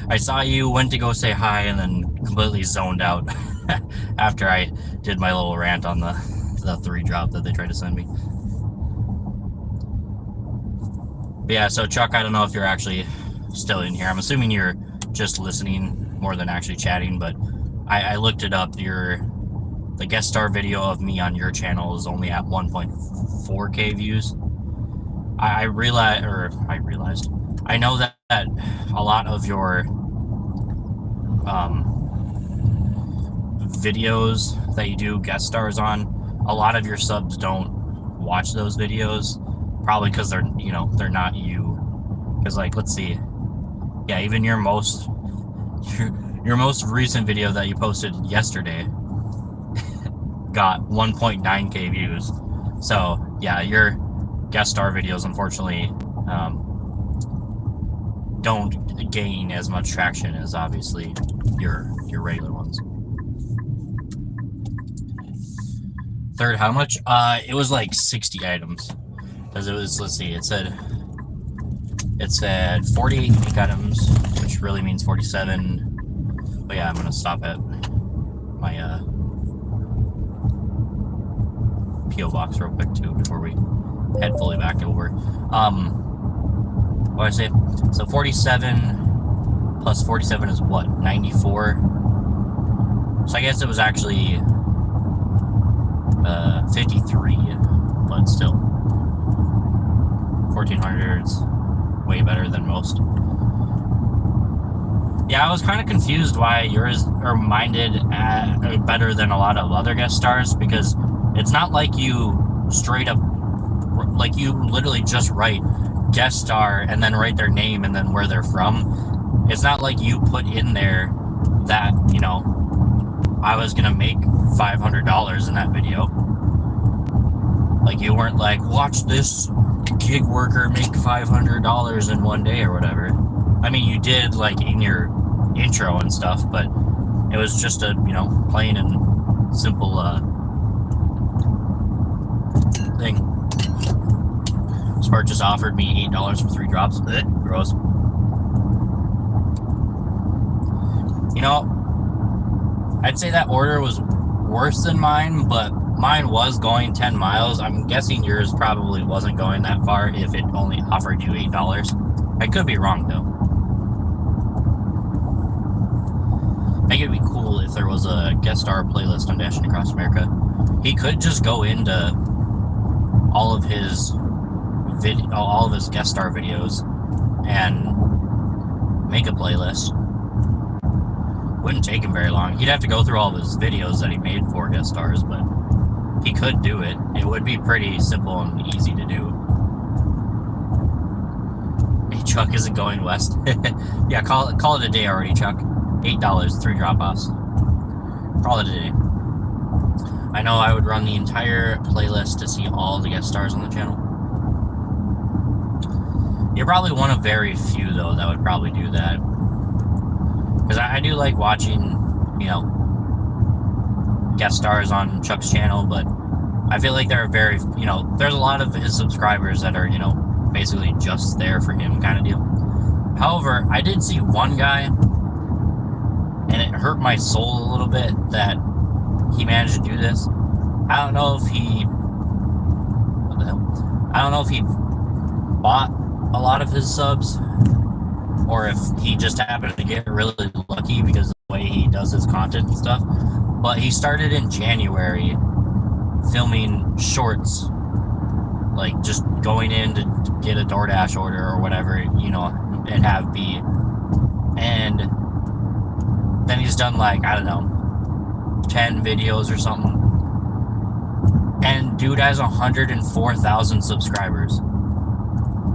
I saw you, went to go say hi, and then completely zoned out after I did my little rant on the 3 drop that they tried to send me. But yeah, so Chuck, I don't know if you're actually still in here. I'm assuming you're just listening more than actually chatting, but I looked it up. The guest star video of me on your channel is only at 1.4K views. I realized. I know that a lot of your videos that you do guest stars on, a lot of your subs don't watch those videos, probably because they're not you. Because like, let's see, yeah, even your most recent video that you posted yesterday got 1.9K views. So yeah, your guest star videos unfortunately don't gain as much traction as obviously your regular ones. Third, how much? It was like 60 items. Because it was, let's see, it said 48 unique items, which really means 47. But yeah, I'm gonna stop at my PO box real quick too before we head fully back over. What did I say? So 47 plus 47 is what? 94. So I guess it was actually 53, but still 1400's way better than most. Yeah, I was kind of confused why yours are minded better than a lot of other guest stars, because it's not like you straight up, like you literally just write guest star and then write their name and then where they're from. It's not like you put in there that, I was gonna make $500 in that video. Like, you weren't like, watch this gig worker make $500 in one day or whatever. I mean, you did like in your intro and stuff, but it was just a, plain and simple thing. Smart just offered me $8 for 3 drops. Gross. I'd say that order was worse than mine, but mine was going 10 miles. I'm guessing yours probably wasn't going that far if it only offered you $8. I could be wrong, though. I think it'd be cool if there was a guest star playlist on Dashing Across America. He could just go into all of his guest star videos and make a playlist. Wouldn't take him very long. He'd have to go through all of his videos that he made for guest stars, but he could do it. It would be pretty simple and easy to do. Hey, Chuck isn't going west. Yeah, call it a day already, Chuck. $8, 3 drop-offs. Call it a day. I know I would run the entire playlist to see all the guest stars on the channel. You're probably one of very few, though, that would probably do that. Because I do like watching, guest stars on Chuck's channel, but I feel like there are there's a lot of his subscribers that are, basically just there for him kind of deal. However, I did see one guy, and it hurt my soul a little bit that he managed to do this. I don't know if he bought a lot of his subs, or if he just happened to get really lucky because of the way he does his content and stuff. But he started in January filming shorts, like just going in to get a DoorDash order or whatever, and have be. And Then he's done like, I don't know, 10 videos or something. And dude has 104,000 subscribers.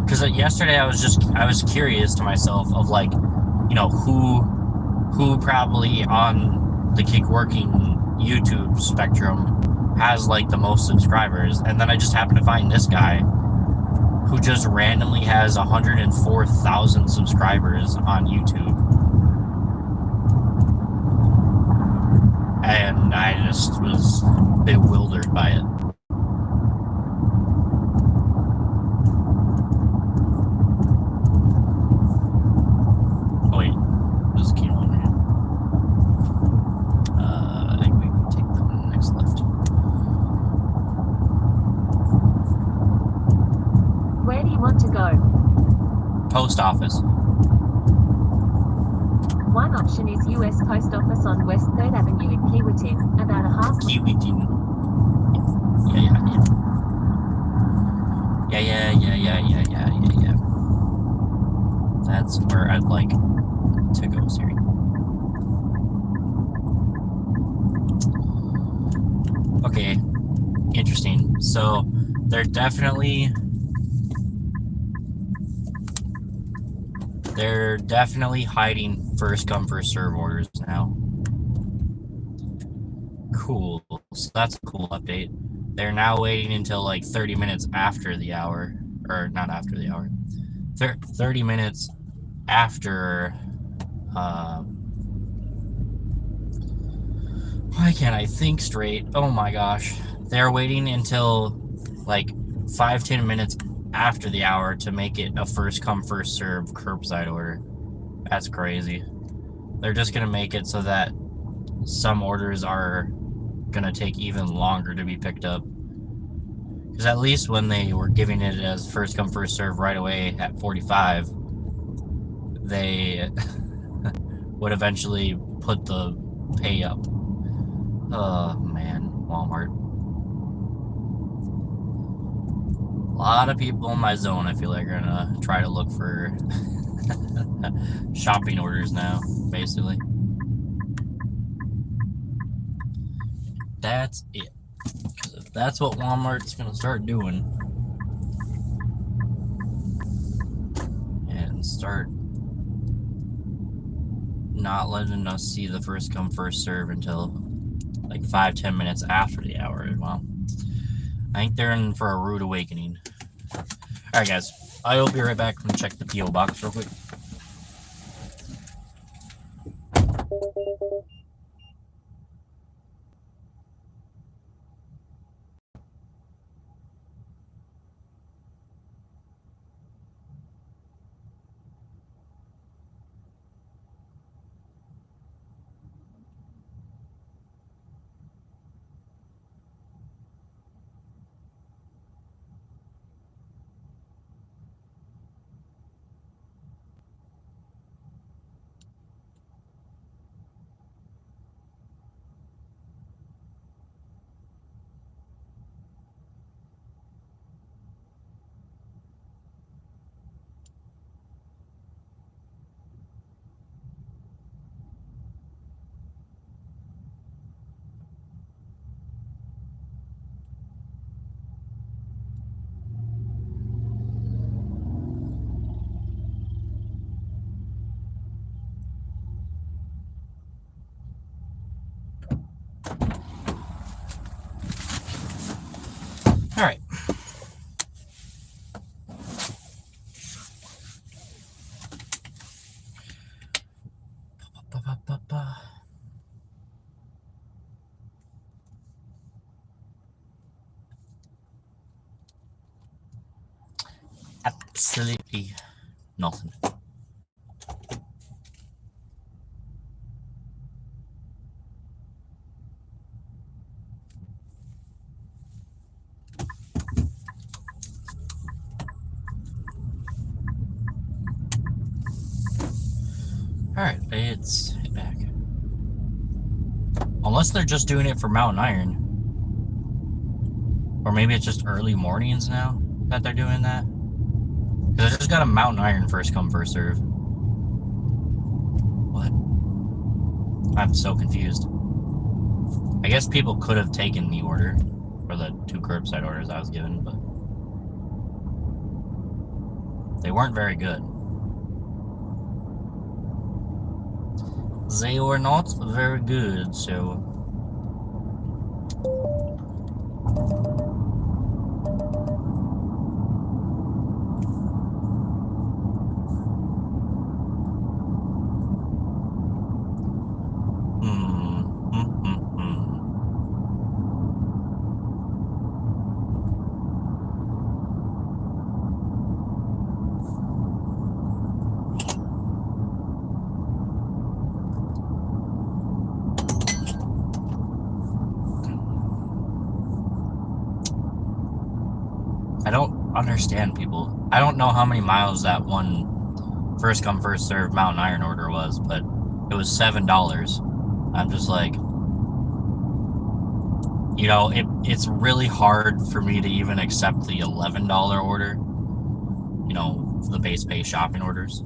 Because yesterday I was curious to myself of like, you know, who probably on the gig working YouTube spectrum has like the most subscribers. And then I just happened to find this guy who just randomly has 104,000 subscribers on YouTube. And I just was bewildered by it. Oh wait, this came on here. I think we can take the next left. Where do you want to go? Post office. One option is US Post Office on West 3rd Avenue in Keewatin, about a half. Keewatin. Yeah. That's where I'd like to go, Siri. Okay, interesting. So they're definitely hiding first come first serve orders now. Cool. So that's a cool update. They're now waiting until like 30 minutes after the hour, or not after the hour. 30 minutes after. Why can't I think straight? Oh my gosh. They're waiting until like 5-10 minutes after the hour to make it a first come first serve curbside order. That's crazy. They're just gonna make it so that some orders are gonna take even longer to be picked up. Because at least when they were giving it as first come first serve right away at 45, they would eventually put the pay up. Oh man, Walmart. A lot of people in my zone, I feel like, are gonna try to look for shopping orders now, basically. That's it. Because if that's what Walmart's gonna start doing, and start not letting us see the first come first serve until like 5-10 minutes after the hour, well, I think they're in for a rude awakening. Alright guys, I will be right back and check the P.O. box real quick. Alright. Absolutely nothing. Alright, it's hit back. Unless they're just doing it for Mountain Iron. Or maybe it's just early mornings now that they're doing that. Because I just got a Mountain Iron first come first serve. What? I'm so confused. I guess people could have taken the order for the 2 curbside orders I was given, but they weren't very good. They were not very good, so... I don't understand people. I don't know how many miles that one first come first served Mountain Iron order was, but it was $7. I'm just like, you know, it's really hard for me to even accept the $11 order, you know, the base pay shopping orders.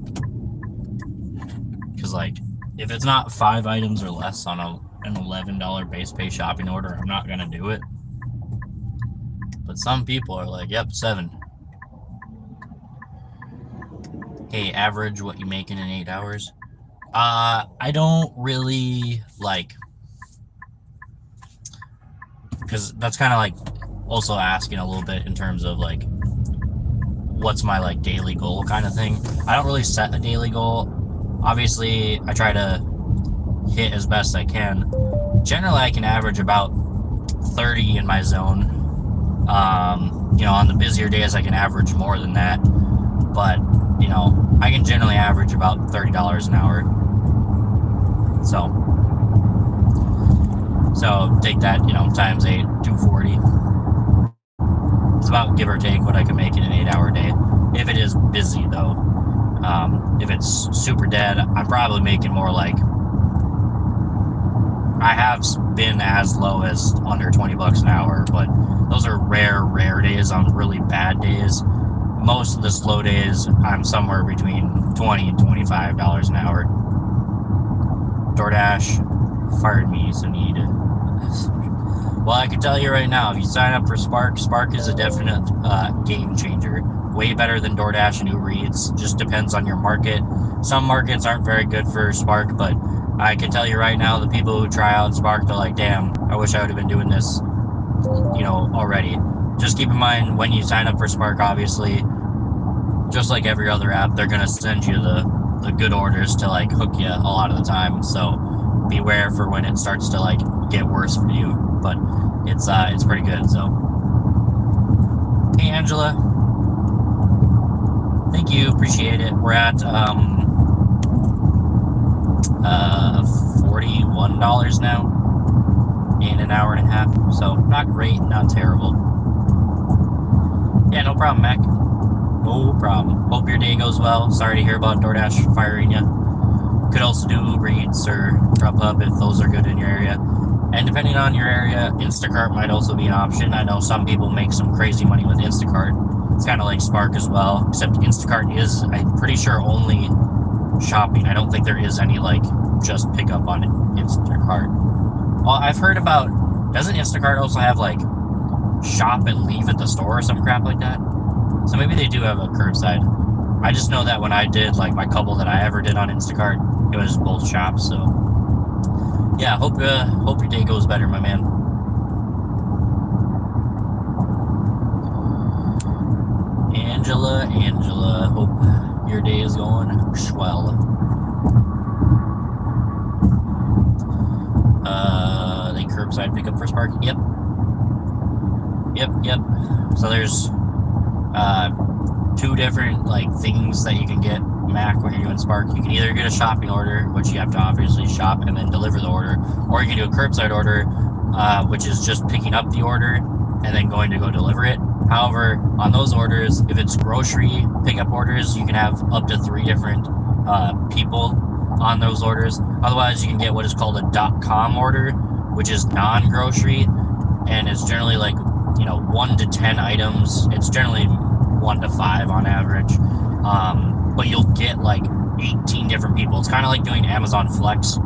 Because, like, if it's not 5 items or less on an $11 base pay shopping order, I'm not going to do it. But some people are like, yep, 7. Hey, average what you making in 8 hours? I don't really, like, because that's kind of like also asking a little bit in terms of, like, what's my, like, daily goal kind of thing. I don't really set a daily goal. Obviously, I try to hit as best I can. Generally, I can average about 30 in my zone. You know, on the busier days, I can average more than that. But, you know, I can generally average about $30 an hour. So take that, you know, times 8, 240. It's about give or take what I can make in an 8-hour day. If it is busy, though. If it's super dead, I'm probably making more like... I have been as low as under $20 an hour, but those are rare days on really bad days. Most of the slow days, I'm somewhere between $20 and $25 an hour. DoorDash fired me, so need... Well, I can tell you right now, if you sign up for Spark, Spark is a definite game changer. Way better than DoorDash and Uber Eats. Just depends on your market. Some markets aren't very good for Spark, but I can tell you right now, the people who try out Spark, they're like, damn, I wish I would have been doing this, you know, already. Just keep in mind, when you sign up for Spark, obviously, just like every other app, they're going to send you the good orders to, like, hook you a lot of the time. So beware for when it starts to, like, get worse for you. But it's pretty good, so. Hey, Angela. Thank you, appreciate it. We're at $41 now in an hour and a half, so not great, not terrible. Yeah, no problem, Mac. No problem. Hope your day goes well. Sorry to hear about DoorDash firing you. Could also do Uber Eats or Grubhub if those are good in your area. And depending on your area, Instacart might also be an option. I know some people make some crazy money with Instacart. It's kind of like Spark as well, except Instacart is, I'm pretty sure, only shopping. I don't think there is any, like, just pickup on Instacart. Well, I've heard about, doesn't Instacart also have, like, shop and leave at the store or some crap like that? So maybe they do have a curbside. I just know that when I did, like, my couple that I ever did on Instacart, it was both shops, so... Yeah, hope your day goes better, my man. Angela, hope your day is going swell. They curbside pickup for Spark? Yep. So there's 2 different, like, things that you can get Mac when you're doing Spark. You can either get a shopping order, which you have to obviously shop and then deliver the order, or you can do a curbside order, which is just picking up the order and then going to go deliver it. However, on those orders, if it's grocery pickup orders, you can have up to 3 different people on those orders. Otherwise, you can get what is called a .com order, which is non-grocery, and it's generally like, you know, 1 to 10 items. It's generally 1 to 5 on average. But you'll get like 18 different people. It's kind of like doing Amazon Flex.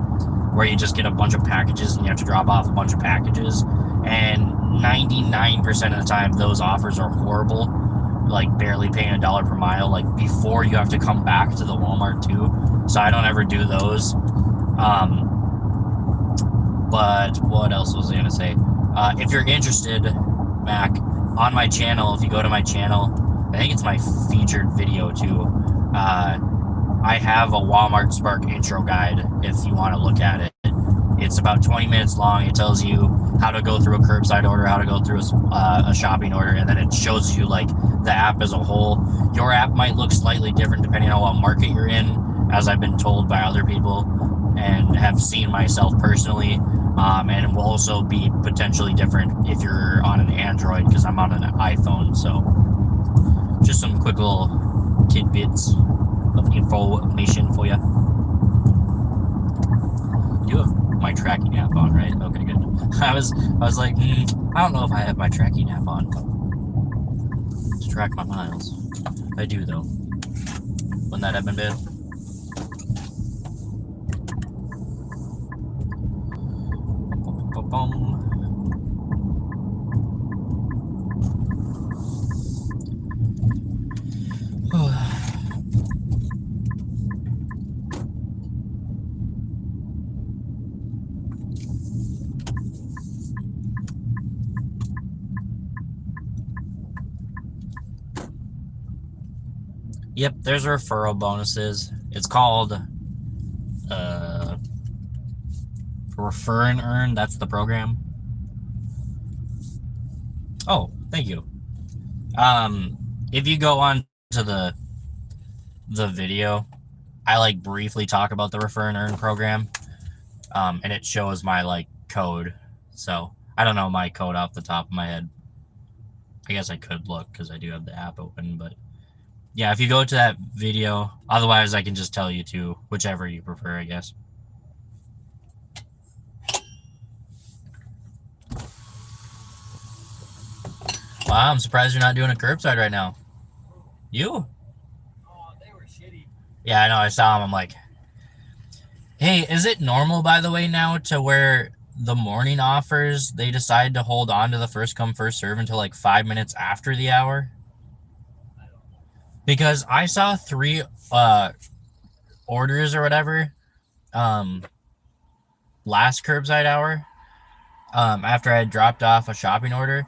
where you just get a bunch of packages and you have to drop off a bunch of packages. And 99% of the time, those offers are horrible, like barely paying $1 per mile, like before you have to come back to the Walmart too. So I don't ever do those. But what else was I gonna say? If you're interested, Mac, on my channel, if you go to my channel, I think it's my featured video too. I have a Walmart Spark intro guide if you want to look at it. It's about 20 minutes long. It tells you how to go through a curbside order, how to go through a shopping order, and then it shows you like the app as a whole. Your app might look slightly different depending on what market you're in, as I've been told by other people and have seen myself personally. And it will also be potentially different if you're on an Android, because I'm on an iPhone. So just some quick little tidbits of information for you. You have my tracking app on, right? Okay, good. I was like, I don't know if I have my tracking app on to track my miles. I do though. Wouldn't that have been bad? Yep, there's referral bonuses. It's called Refer and Earn. That's the program. Oh, thank you. If you go on to the video, I like briefly talk about the Refer and Earn program, and it shows my like code. So I don't know my code off the top of my head. I guess I could look because I do have the app open, but yeah, if you go to that video, otherwise I can just tell you to, whichever you prefer, I guess. Wow, I'm surprised you're not doing a curbside right now. You? Oh, they were shitty. Yeah, I know. I saw them. I'm like, hey, is it normal, by the way, now to where the morning offers, they decide to hold on to the first come, first serve until like 5 minutes after the hour? I don't know. Because I saw 3 orders or whatever last curbside hour after I had dropped off a shopping order.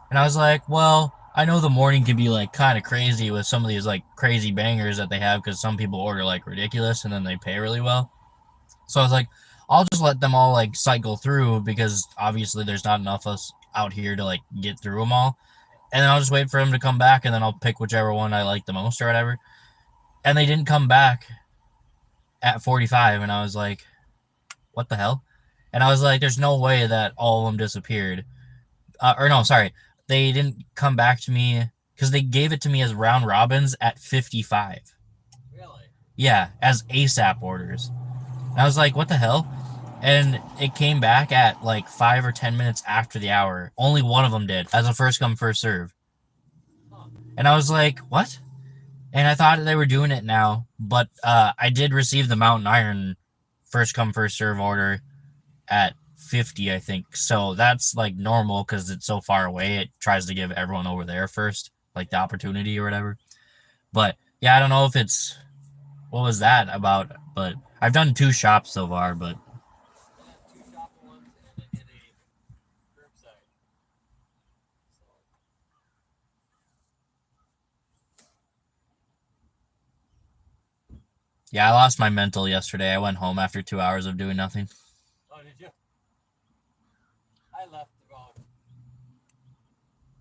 And I was like, well, I know the morning can be like kind of crazy with some of these like crazy bangers that they have, because some people order like ridiculous and then they pay really well. So I was like, I'll just let them all like cycle through, because obviously there's not enough of us out here to like get through them all. And then I'll just wait for them to come back, and then I'll pick whichever one I like the most or whatever. And they didn't come back at 45, and I was like, what the hell? And I was like, there's no way that all of them disappeared. Or no, sorry, they didn't come back to me because they gave it to me as round robins at 55. Really? Yeah, as ASAP orders. And I was like, what the hell? And it came back at like 5 or 10 minutes after the hour. Only one of them did, as a first come, first serve. Huh. And I was like, what? And I thought they were doing it now, but I did receive the Mountain Iron first come, first serve order at 50, I think. So that's like normal because it's so far away. It tries to give everyone over there first, like the opportunity or whatever. But yeah, I don't know if it's, what was that about? But I've done 2 shops so far, but Yeah, 2 shopping ones and a curbside. So, yeah, I lost my mental yesterday. I went home after 2 hours of doing nothing. oh, did you? I left about,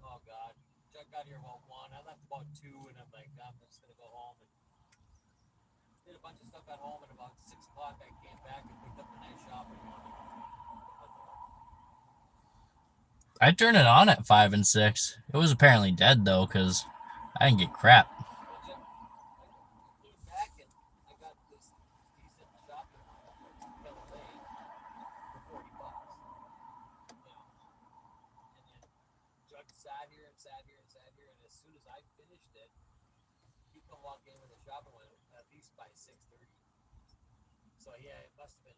oh God, I got here about 1. I left about 2, and I'm like, I'm just gonna go home and did a bunch of stuff at home. And about 6 o'clock, I came back and picked up the night shopping one. I turned it on at 5 and 6. It was apparently dead though, because I didn't get crap. Did you? I came back and I got this decent shopping one, Hill Lane, for $40. You know, and then Judge sat here and sat here and sat here, and as soon as I finished it, he come walk in with a shopping one at least by 6:30. So yeah, it must have been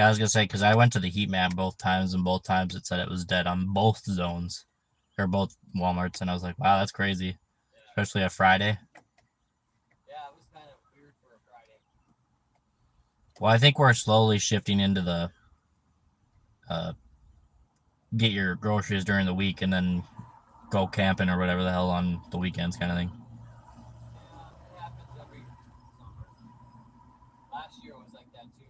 Yeah, I was gonna say because I went to the heat map both times, and both times it said it was dead on both zones, or both WalMarts, and I was like, wow, that's crazy, Yeah, especially a Friday. yeah, it was kind of weird for a Friday. Well, I think we're slowly shifting into the get your groceries during the week and then go camping or whatever the hell on the weekends kind of thing. Yeah, it happens every summer. Last year was like that too.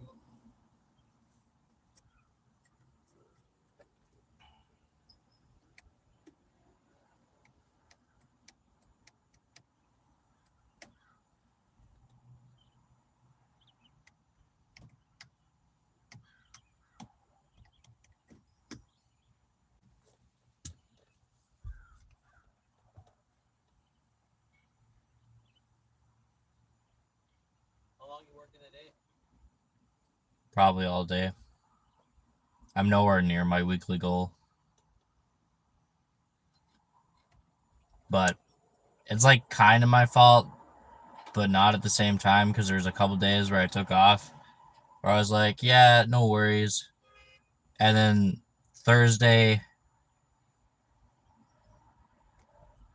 How long you working a day? Probably all day. I'm nowhere near my weekly goal, but it's like kind of my fault, but not at the same time because there's a couple days where I took off where I was like, yeah, no worries. And then Thursday,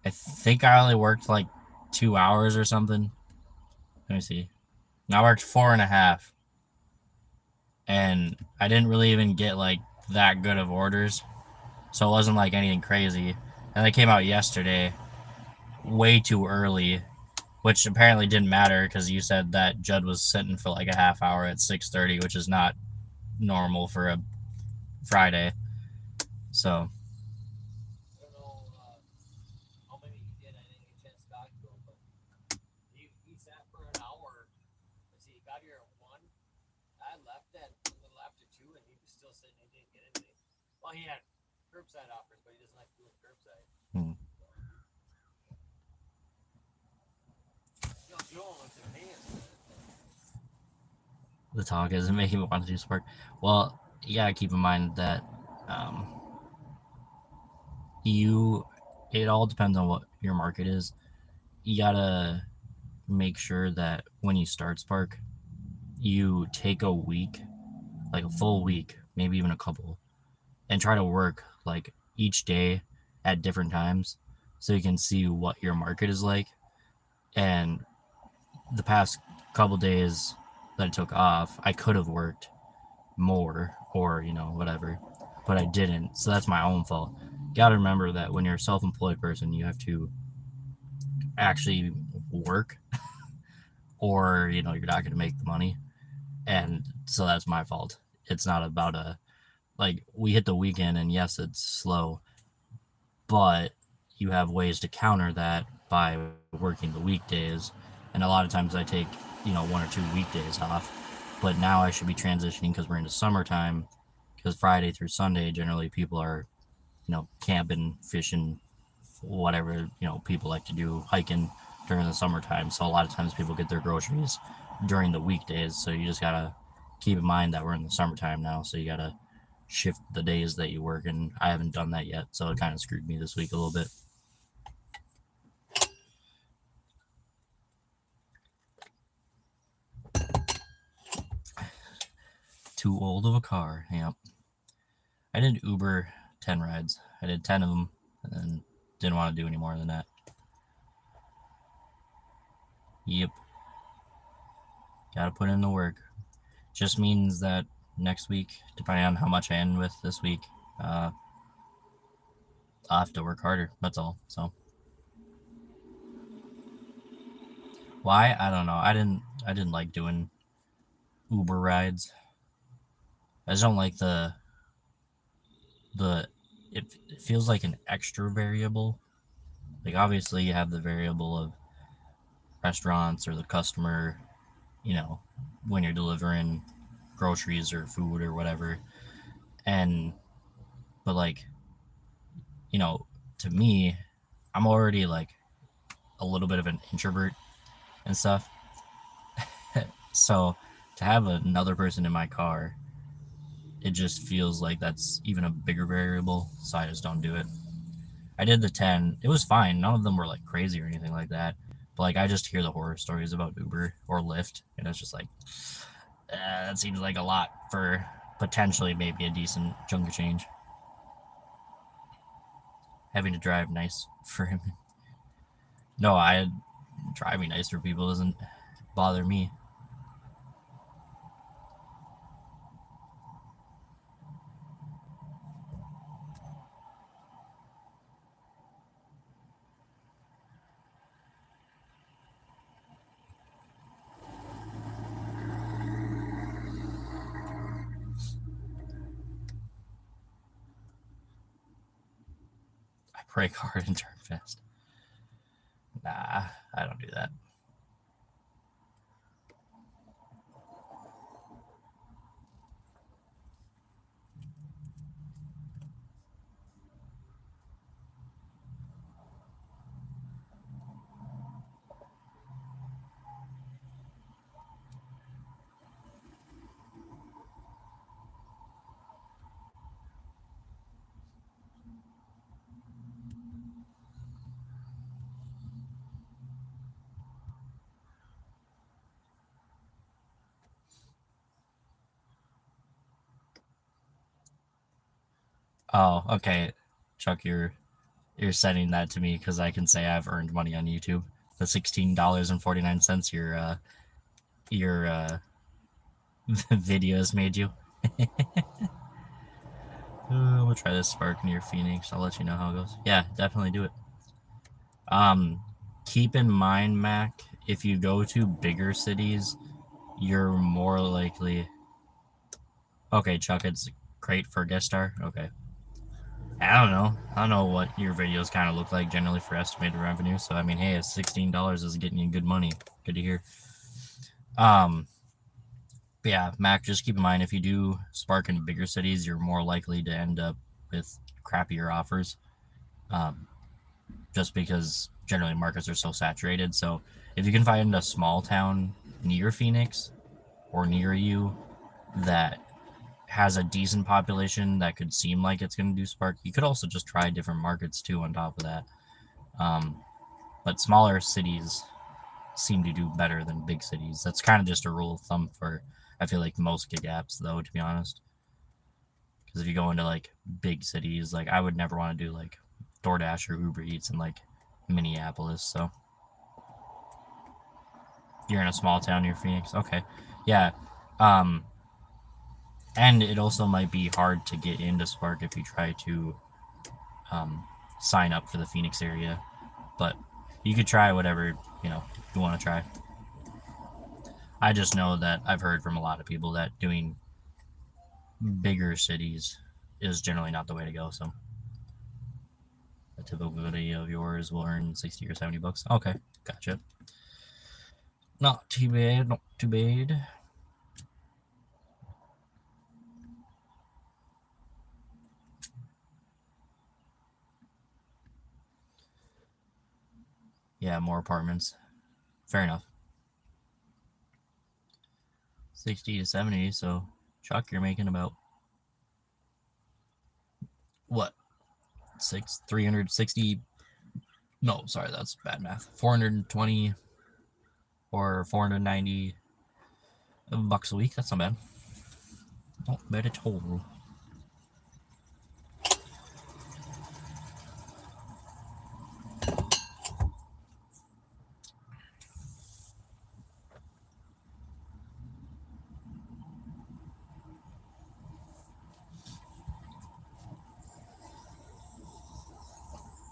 I think I only worked like 2 hours or something. Let me see. I worked 4.5, and I didn't really even get like that good of orders, so it wasn't like anything crazy. And they came out yesterday, way too early, which apparently didn't matter because you said that Judd was sitting for like a half hour at 6:30, which is not normal for a Friday. So I don't know how many he did. I didn't get a chance to talk to him, but he sat for an hour. Let's see, he got here at 1. I left at a little after 2, and he was still sitting. He didn't get anything. Well, he had curbside offers, but he doesn't like doing curbside. You know, Joel wants to pay us. the talk isn't making me want to do Spark. Well, you gotta keep in mind that um, it all depends on what your market is. You gotta make sure that when you start Spark, you take a week, like a full week, maybe even a couple, and try to work like each day at different times so you can see what your market is like. And the past couple days that I took off, I could have worked more or, whatever, but I didn't. So that's my own fault. Got to remember that when you're a self employed person, you have to actually work or, you're not going to make the money. And so that's my fault. It's not about like we hit the weekend and yes, it's slow, but you have ways to counter that by working the weekdays. And a lot of times I take, 1 or 2 weekdays off. But now I should be transitioning because we're into summertime. Because Friday through Sunday, generally people are, camping, fishing, whatever, people like to do, hiking during the summertime. So a lot of times people get their groceries during the weekdays. So you just got to keep in mind that we're in the summertime now. So you got to shift the days that you work. And I haven't done that yet. So it kind of screwed me this week a little bit. Too old of a car. Yep. I did Uber 10 rides. I did 10 of them and then didn't want to do any more than that. Yep. Gotta put in the work. Just means that next week, depending on how much I end with this week, I'll have to work harder. That's all. So why? I don't know. I didn't like doing Uber rides. I just don't like it feels like an extra variable. Like obviously you have the variable of restaurants or the customer, when you're delivering groceries or food or whatever. And but like, to me, I'm already like a little bit of an introvert and stuff. So to have another person in my car, it just feels like that's even a bigger variable. So I just don't do it. I did the 10. It was fine. None of them were like crazy or anything like that. But like I just hear the horror stories about Uber or Lyft, and it's just like that seems like a lot for potentially maybe a decent chunk of change. Having to drive nice for him. No, driving nice for people doesn't bother me. I brake hard and turn fast. Nah, I don't do that. Oh, okay. Chuck, you're sending that to me because I can say I've earned money on YouTube. The $16.49 your video has made you. We'll try this Spark near Phoenix. I'll let you know how it goes. Yeah, definitely do it. Keep in mind, Mac, if you go to bigger cities, you're more likely. Okay, Chuck, it's great for guest star. Okay. I don't know. I don't know what your videos kind of look like generally for estimated revenue. So I mean, hey, if $16 is getting you good money, good to hear. Yeah, Mac, just keep in mind if you do Spark in bigger cities, you're more likely to end up with crappier offers. Just because generally markets are so saturated. So if you can find a small town near Phoenix or near you that has a decent population that could seem like it's going to do Spark, you could also just try different markets too on top of that. But smaller cities seem to do better than big cities. That's kind of just a rule of thumb for, I feel like, most gig apps, though, to be honest. Because if you go into like big cities, like I would never want to do like DoorDash or Uber Eats in like Minneapolis. So you're in a small town near Phoenix. Okay. Yeah. And it also might be hard to get into Spark if you try to sign up for the Phoenix area. But you could try whatever, you want to try. I just know that I've heard from a lot of people that doing bigger cities is generally not the way to go. So a typical video of yours will earn 60 or 70 bucks. Okay, gotcha. Not too bad, not too bad. Yeah, more apartments. Fair enough. 60 to 70, so Chuck, you're making about what? 360. No, sorry, that's bad math. 420 or 490 bucks a week. That's not bad. Not bad at all.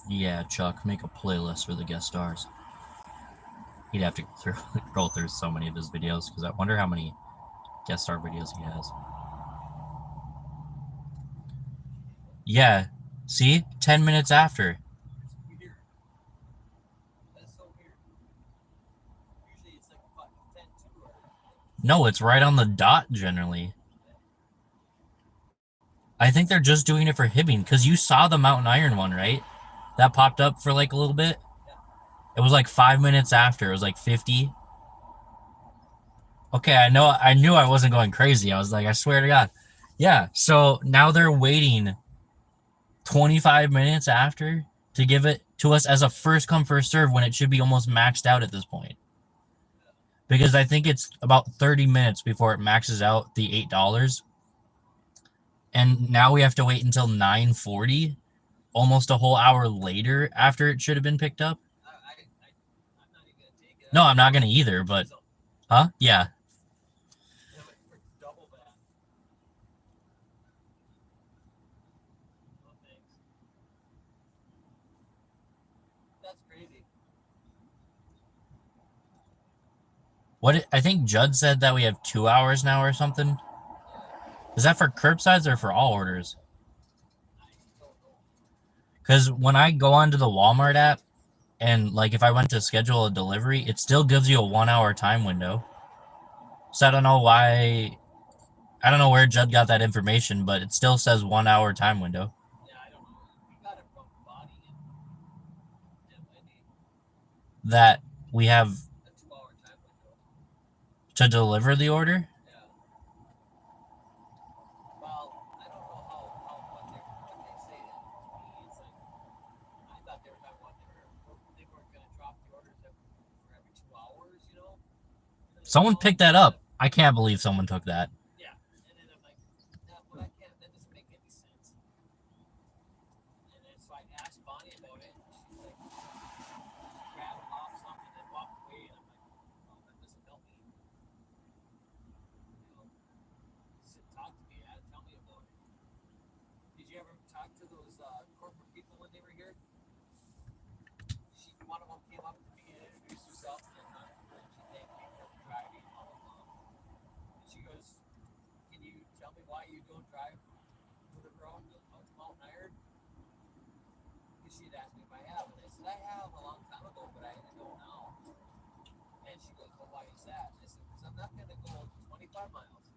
Yeah, Chuck, make a playlist for the guest stars. He'd have to scroll through so many of his videos because I wonder how many guest star videos he has. Yeah, see? 10 minutes after. It's weird. That's so weird. Usually it's like what, 10-2 or No, it's right on the dot generally. I think they're just doing it for Hibbing because you saw the Mountain Iron one, right? That popped up for like a little bit. It was like 5 minutes after. It was like 50. Okay, I knew I wasn't going crazy. I was like, I swear to God. Yeah, so now they're waiting 25 minutes after to give it to us as a first come first serve when it should be almost maxed out at this point. Because I think it's about 30 minutes before it maxes out the $8. and now we have to wait until 9:40, almost a whole hour later after it should have been picked up. I'm not even gonna take it. No, I'm not gonna either. But huh? Yeah. For double that. No thanks. That's crazy. I think Judd said that we have 2 hours now or something. Yeah. Is that for curbsides or for all orders? I don't know. Because when I go onto the Walmart app and like if I went to schedule a delivery, it still gives you a 1 hour time window. So I don't know why. I don't know where Judd got that information, but it still says 1 hour time window. Yeah, I don't know. We got it from Bonnie and Wendy. That we have A 2 hour time window. to deliver the order. Yeah. Well, I don't know how what they say. To me, it's like I thought they were talking about they weren't gonna drop the orders for every 2 hours, you know. Someone picked that up. I can't believe someone took that. Yeah, and then I'm like, no, but I can't. That doesn't make any sense. And then so I asked Bonnie about it, and she's like, rattled off something and walked away, and I'm like, oh, that doesn't help me. You know, talk to me, tell me about it. Did you ever talk to those corporate people when they were here? One of them came up to me and introduced herself, and she thanked me for driving, blah blah blah. And she goes, "Can you tell me why you don't drive with a girl out to Mount Iron?" Because she'd asked me if I have, and I said I have a long time ago, but I don't now. And she goes, "Well, why is that?" I said, "Because I'm not going to go 25 miles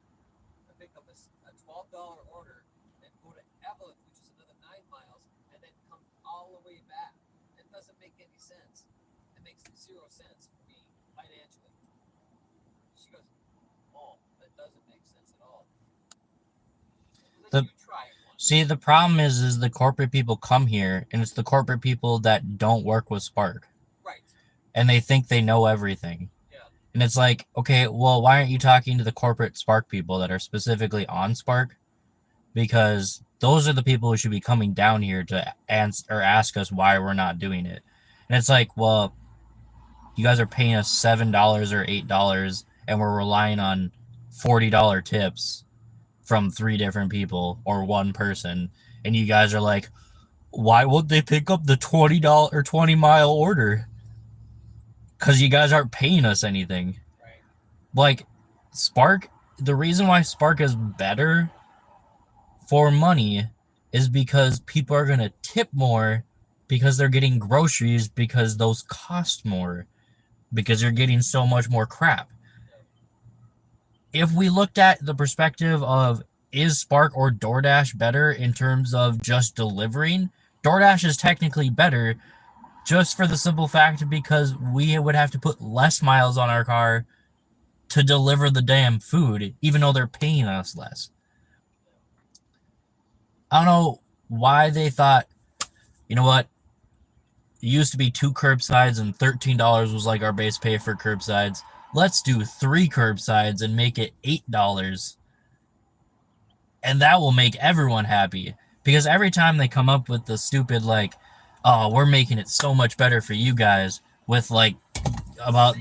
and pick up a $12 order and go to Evelyn, which is another 9 miles, and then come all the way back. It doesn't make any sense. It makes 0 sense for me financially." She goes, "Oh, that doesn't make sense at all." You try it once. See, the problem is the corporate people come here, and it's the corporate people that don't work with Spark. Right. And they think they know everything. Yeah. And it's like, okay, well, why aren't you talking to the corporate Spark people that are specifically on Spark? Because those are the people who should be coming down here to answer or ask us why we're not doing it. And it's like, well, you guys are paying us $7 or $8, and we're relying on $40 tips from 3 different people or one person, and you guys are like, why won't they pick up the $20 or 20-mile order? Because you guys aren't paying us anything. Right. Like, Spark, the reason why Spark is better for money is because people are going to tip more because they're getting groceries, because those cost more, because you're getting so much more crap. If we looked at the perspective of is Spark or DoorDash better in terms of just delivering, DoorDash is technically better just for the simple fact because we would have to put less miles on our car to deliver the damn food, even though they're paying us less. I don't know why they thought, you know what, it used to be 2 curbsides and $13 was like our base pay for curbsides. Let's do 3 curbsides and make it $8. And that will make everyone happy. Because every time they come up with the stupid, like, oh, we're making it so much better for you guys with, like, about,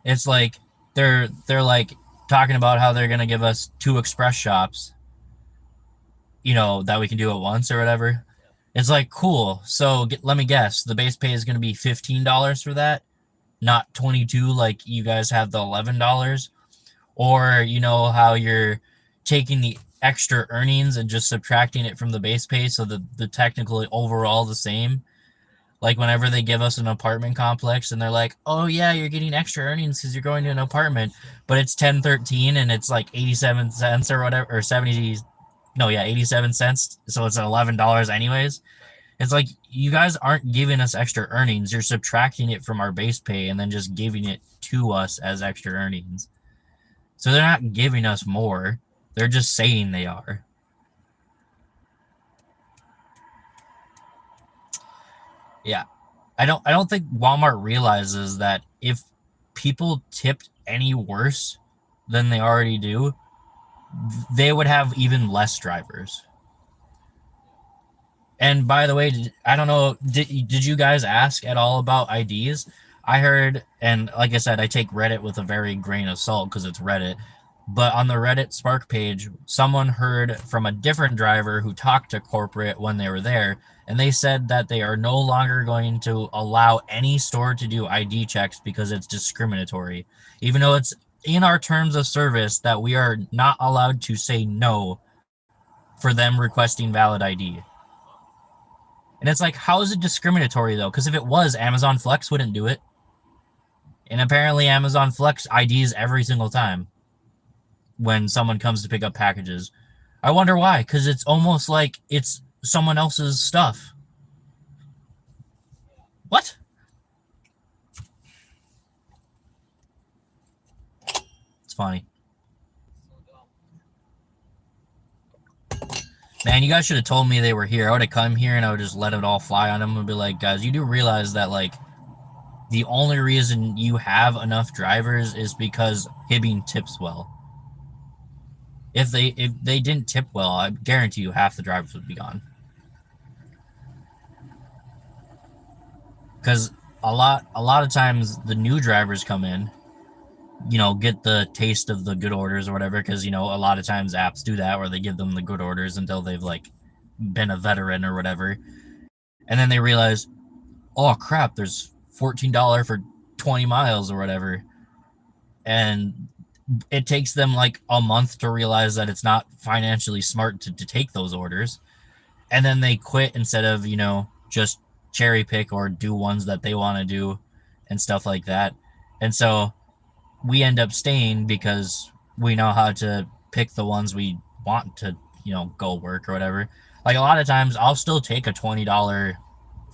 it's like, they're like, talking about how they're going to give us 2 express shops, you know, that we can do at once or whatever. It's like, cool. So let me guess, the base pay is going to be $15 for that, not $22 like you guys have the $11. Or, you know, how you're taking the extra earnings and just subtracting it from the base pay so the technically overall the same. Like whenever they give us an apartment complex and they're like, oh yeah, you're getting extra earnings because you're going to an apartment, but it's 1013 and it's like 87 cents or whatever, or 87 cents, so it's $11 anyways. It's like, you guys aren't giving us extra earnings, you're subtracting it from our base pay and then just giving it to us as extra earnings. So they're not giving us more, they're just saying they are. Yeah. I don't think Walmart realizes that if people tipped any worse than they already do, they would have even less drivers. And by the way, I don't know, did you guys ask at all about IDs? I heard, and like I said, I take Reddit with a very grain of salt because it's Reddit. But on the Reddit Spark page, someone heard from a different driver who talked to corporate when they were there, and they said that they are no longer going to allow any store to do ID checks because it's discriminatory. Even though it's in our terms of service that we are not allowed to say no for them requesting valid ID. And it's like, how is it discriminatory though? Because if it was, Amazon Flex wouldn't do it. And apparently Amazon Flex IDs every single time when someone comes to pick up packages. I wonder why, because it's almost like it's someone else's stuff. What? It's funny. Man, you guys should have told me they were here. I would have come here and I would just let it all fly on them and be like, guys, you do realize that, like, the only reason you have enough drivers is because Hibbing tips well. If they didn't tip well, I guarantee you half the drivers would be gone. Because a lot of times the new drivers come in, get the taste of the good orders or whatever. Because a lot of times apps do that, where they give them the good orders until they've like been a veteran or whatever, and then they realize, oh crap, there's $14 for 20 miles or whatever, and it takes them like a month to realize that it's not financially smart to take those orders, and then they quit instead of just cherry pick or do ones that they want to do and stuff like that. And so we end up staying because we know how to pick the ones we want to go work or whatever. Like a lot of times I'll still take a $20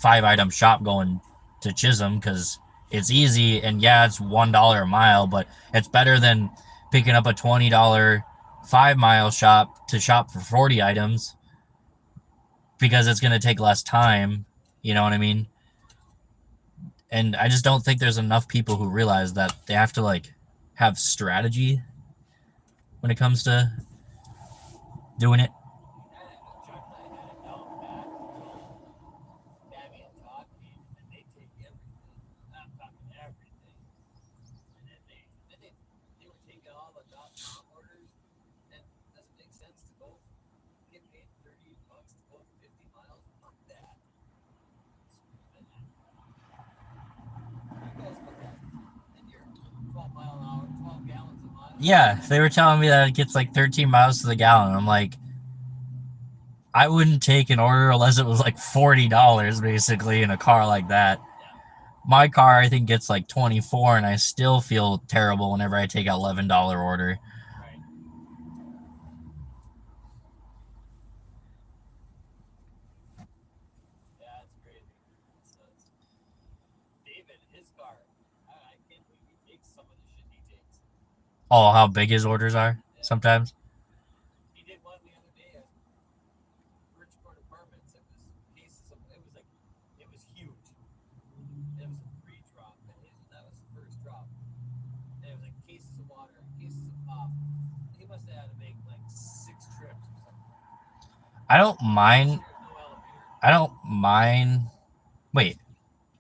5-item shop going to Chisholm because it's easy, and yeah, it's $1 a mile, but it's better than picking up a $20 5-mile shop to shop for 40 items because it's going to take less time. You know what I mean? And I just don't think there's enough people who realize that they have to like have strategy when it comes to doing it. Yeah, they were telling me that it gets like 13 miles to the gallon. I'm like, I wouldn't take an order unless it was like $40 basically in a car like that. My car, I think, gets like 24, and I still feel terrible whenever I take an $11 order. Right. Yeah, it's crazy. David, his car, I can't believe he takes some of the shit he takes. Oh, how big his orders are sometimes. He did one the other day at Bridgeport Apartments. It was cases of, it was huge. It was a free drop. That was the first drop. And it was like cases of water, cases of pop. He must have had to make like 6 trips or something. I don't mind. There's no elevator. I don't mind. Wait,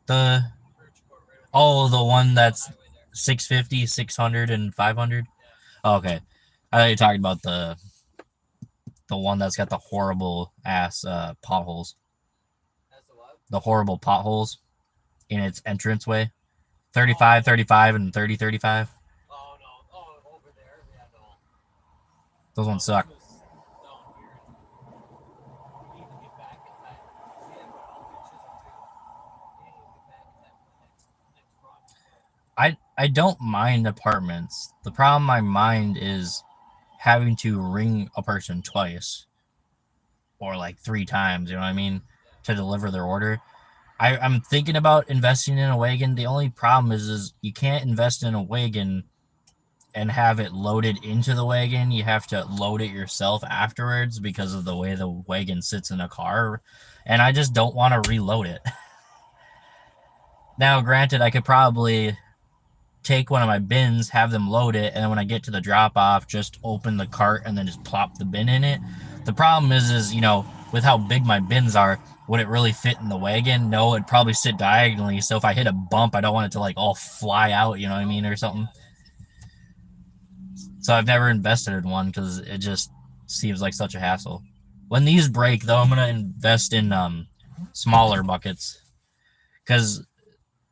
the Bridgeport, right on the one that's highway there. 650, 600, and 500. Yeah. Oh, okay, I thought you were talking about the one that's got the horrible ass potholes. That's the what? The horrible potholes in its entranceway. 35, 35, and 30, 35. Oh, no. Oh, over there? Yeah, no. Those ones suck. This was down here. We need to get back in time. See, I'm going all the Chisholm too. We need to get back in time for the next project. I don't mind apartments. The problem I mind is having to ring a person twice or like 3 times, you know what I mean, to deliver their order. I'm thinking about investing in a wagon. The only problem is you can't invest in a wagon and have it loaded into the wagon. You have to load it yourself afterwards because of the way the wagon sits in a car. And I just don't want to reload it. Now, granted, I could probably take one of my bins, have them load it, and then when I get to the drop off, just open the cart and then just plop the bin in it. The problem is with how big my bins are, would it really fit in the wagon? No, it'd probably sit diagonally. So if I hit a bump, I don't want it to like all fly out, you know what I mean, or something. So I've never invested in one because it just seems like such a hassle. When these break, though, I'm gonna invest in smaller buckets because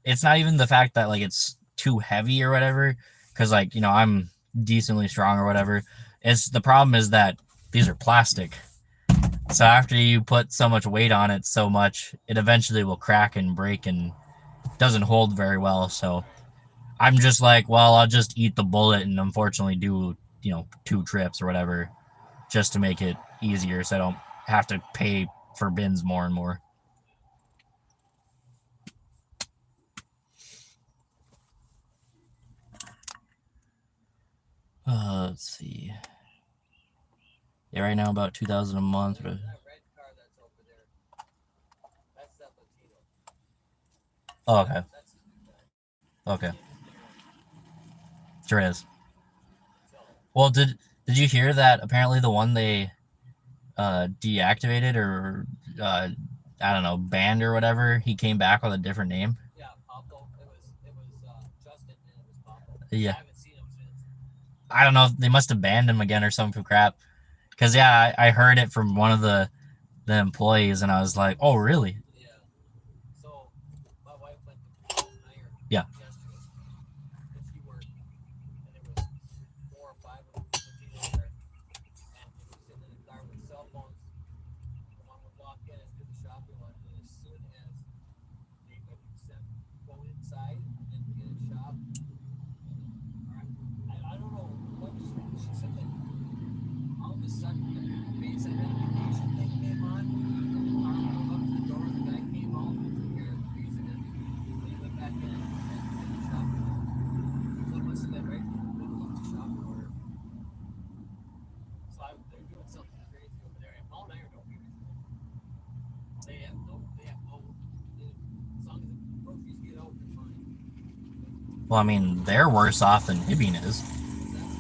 it's not even the fact that like it's too heavy or whatever. Because like I'm decently strong or whatever. It's the problem is that these are plastic. So after you put so much weight on it, so much, it eventually will crack and break and doesn't hold very well. So I'm just like, well, I'll just eat the bullet and unfortunately do 2 trips or whatever, just to make it easier, so I don't have to pay for bins more and more. Let's see. Yeah, right now about 2,000 a month. That red car that's over there, that's that Latino. Oh, okay. That's the new guy. Okay. Sure is. Well, did you hear that apparently the one they deactivated or I don't know, banned or whatever, he came back with a different name? Yeah, Pablo. It was Justin and it was Pablo. Yeah. I haven't seen him since. I don't know. They must have banned him again or some crap. Because, yeah, I heard it from one of the employees, and I was like, oh, really? Yeah. So my wife went to hire Yeah. yesterday, and she worked, and there was 4 or 5 of them Latinos there, and they were sitting in the car with cell phones. One would walk in and do the shopping one, and as soon as they would go inside and get a shop, I don't know what she said that all of a sudden the face identification thing came on. The car pulled up to the door, the guy came out, took care of the face identification, and he went back in and did the shopping. So it must have been right in the middle of the shopping order. So they're doing something crazy over there. And Mount Iron don't give a shit. They have no, as long as the groceries get out, they're fine. Well, I mean, they're worse off than Hibbing is.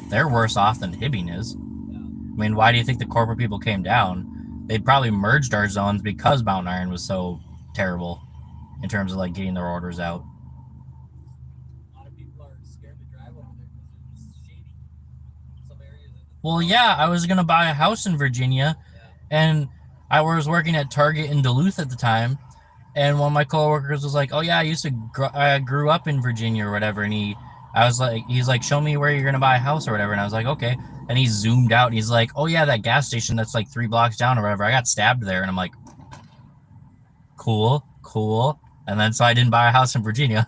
They're worse off than Hibbing is. Yeah. I mean, why do you think the corporate people came down? They probably merged our zones because Mountain Iron was so terrible in terms of like getting their orders out. A lot of people are scared to drive over there because it's shady. Some areas. Well, yeah, I was gonna buy a house in Virginia, and I was working at Target in Duluth at the time, and one of my coworkers was like, "Oh yeah, I grew up in Virginia or whatever," and he's like, "Show me where you're gonna buy a house or whatever," and I was like, "Okay," and he zoomed out and he's like, "Oh yeah, that gas station that's like 3 blocks down or whatever. I got stabbed there," and I'm like, "Cool, cool," and then so I didn't buy a house in Virginia,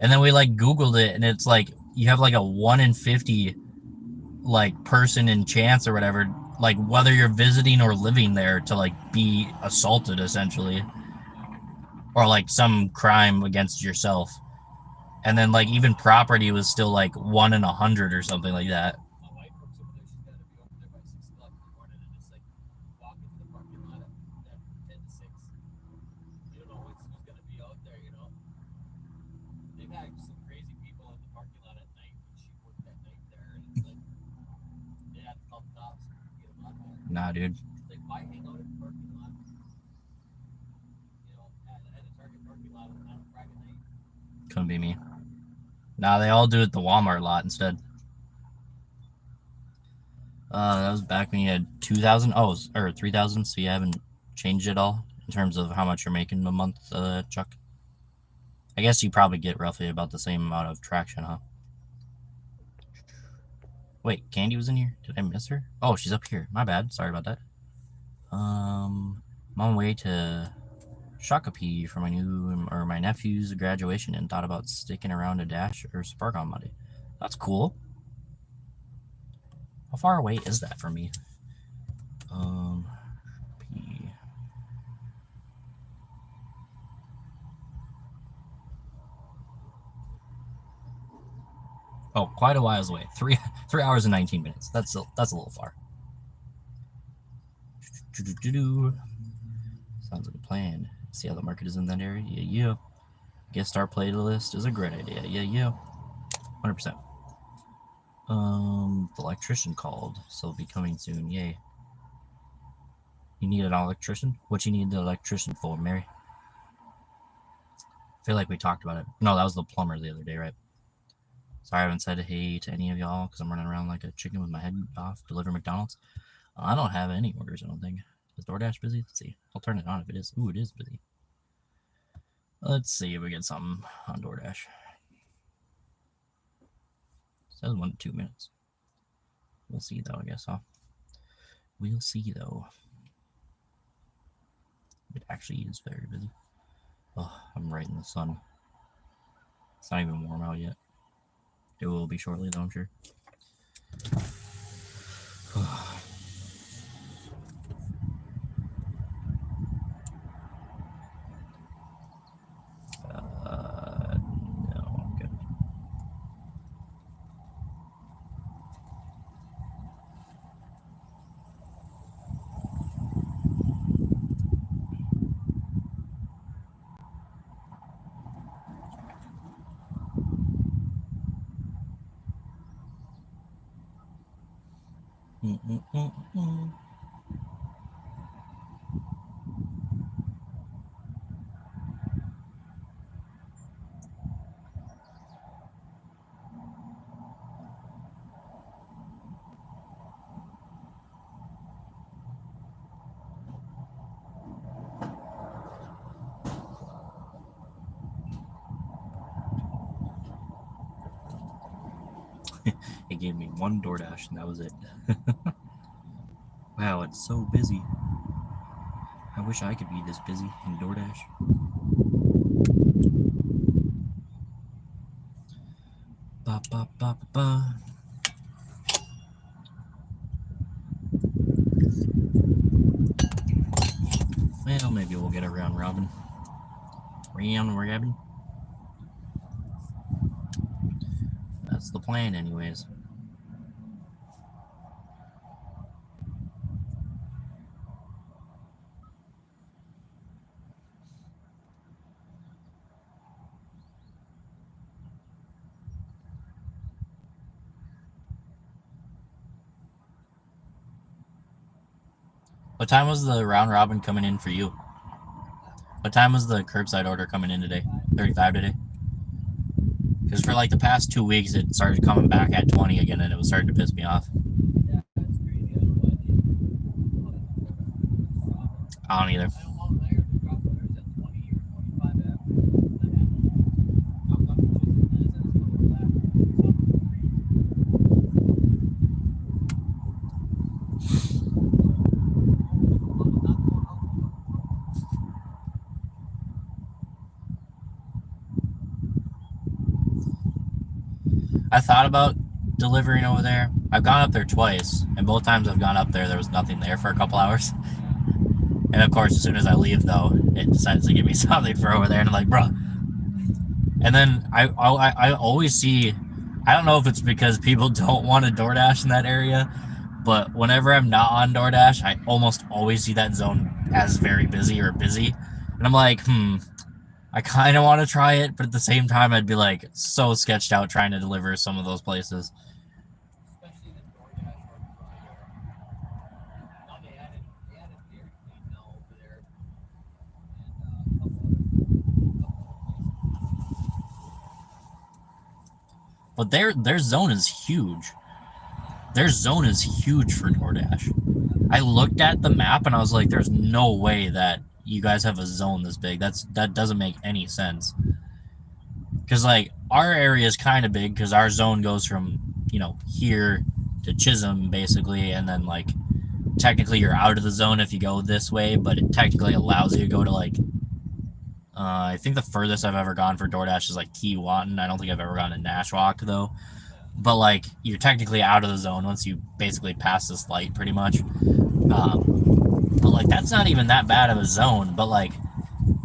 and then we like Googled it, and it's like you have like a 1 in 50 like person in chance or whatever, like whether you're visiting or living there, to like be assaulted essentially, or like some crime against yourself. And then like even property was still like 1 in 100 or something like that. My wife works over there. She's got to be over there by 6 o'clock in the morning and just like walk into the parking lot at 10 to 6. You don't know who's going to be out there, you know. They've had some crazy people in the parking lot at night when she worked that night there, and it's like they had to call the cops to get them out of there. Nah, dude. It's like, why hang out in the parking lot? You know, at a Target parking lot on a Friday night. Couldn't be me. Nah, they all do it at the Walmart lot instead. That was back when you had 2,000, or 3,000, so you haven't changed it all in terms of how much you're making a month, Chuck. I guess you probably get roughly about the same amount of traction, huh? Wait, Candy was in here? Did I miss her? Oh, she's up here. My bad. Sorry about that. I'm on my way to Shakopee for my nephew's graduation and thought about sticking around to Dash or Spark on Monday. That's cool. How far away is that from me? P. Oh, quite a while away. 3 hours and 19 minutes. That's a little far. Sounds like a plan. See how the market is in that area? Yeah. Guest star playlist is a great idea. Yeah. 100%. The electrician called, so it'll be coming soon. Yay. You need an electrician? What you need the electrician for, Mary? I feel like we talked about it. No, that was the plumber the other day, right? Sorry I haven't said hey to any of y'all because I'm running around like a chicken with my head off, deliver McDonald's. I don't have any orders, I don't think. Is DoorDash busy? Let's see. I'll turn it on if it is. Ooh, it is busy. Let's see if we get something on DoorDash. It says 1 to 2 minutes. We'll see though, I guess, huh? We'll see though. It actually is very busy. Oh, I'm right in the sun. It's not even warm out yet. It will be shortly though, I'm sure. No, I'm good. It gave me 1 DoorDash and that was it. Wow, it's so busy. I wish I could be this busy in DoorDash. Ba ba ba ba ba. Well, maybe we'll get a round robin. Round robin. That's the plan, anyways. What time was the round robin coming in for you? What time was the curbside order coming in today? 35 today? Because for like the past 2 weeks, it started coming back at 20 again, and it was starting to piss me off. Yeah, that's crazy. I don't know why they. I don't either. I know Mount Iron dropped theirs at 20 or 25 after that happened. Knocked off the chips and then it's coming back. I thought about delivering over there. I've gone up there twice, and both times I've gone up there, there was nothing there for a couple hours. And of course, as soon as I leave, though, it decides to give me something for over there, and I'm like, bruh. And then I always see, I don't know if it's because people don't want to DoorDash in that area, but whenever I'm not on DoorDash, I almost always see that zone as very busy or busy. And I'm like, I kind of want to try it, but at the same time, I'd be like so sketched out trying to deliver some of those places. Especially the DoorDash or Friday. Now they added Dairy Queen now over there. And a couple places. But their zone is huge. Their zone is huge for DoorDash. I looked at the map and I was like, there's no way that you guys have a zone this big. That doesn't make any sense. Because like our area is kind of big because our zone goes from, here to Chisholm basically, and then like technically you're out of the zone if you go this way, but it technically allows you to go to like I think the furthest I've ever gone for DoorDash is like Keewatin. I don't think I've ever gone to Nashwauk though. But like you're technically out of the zone once you basically pass this light pretty much. But like that's not even that bad of a zone. But like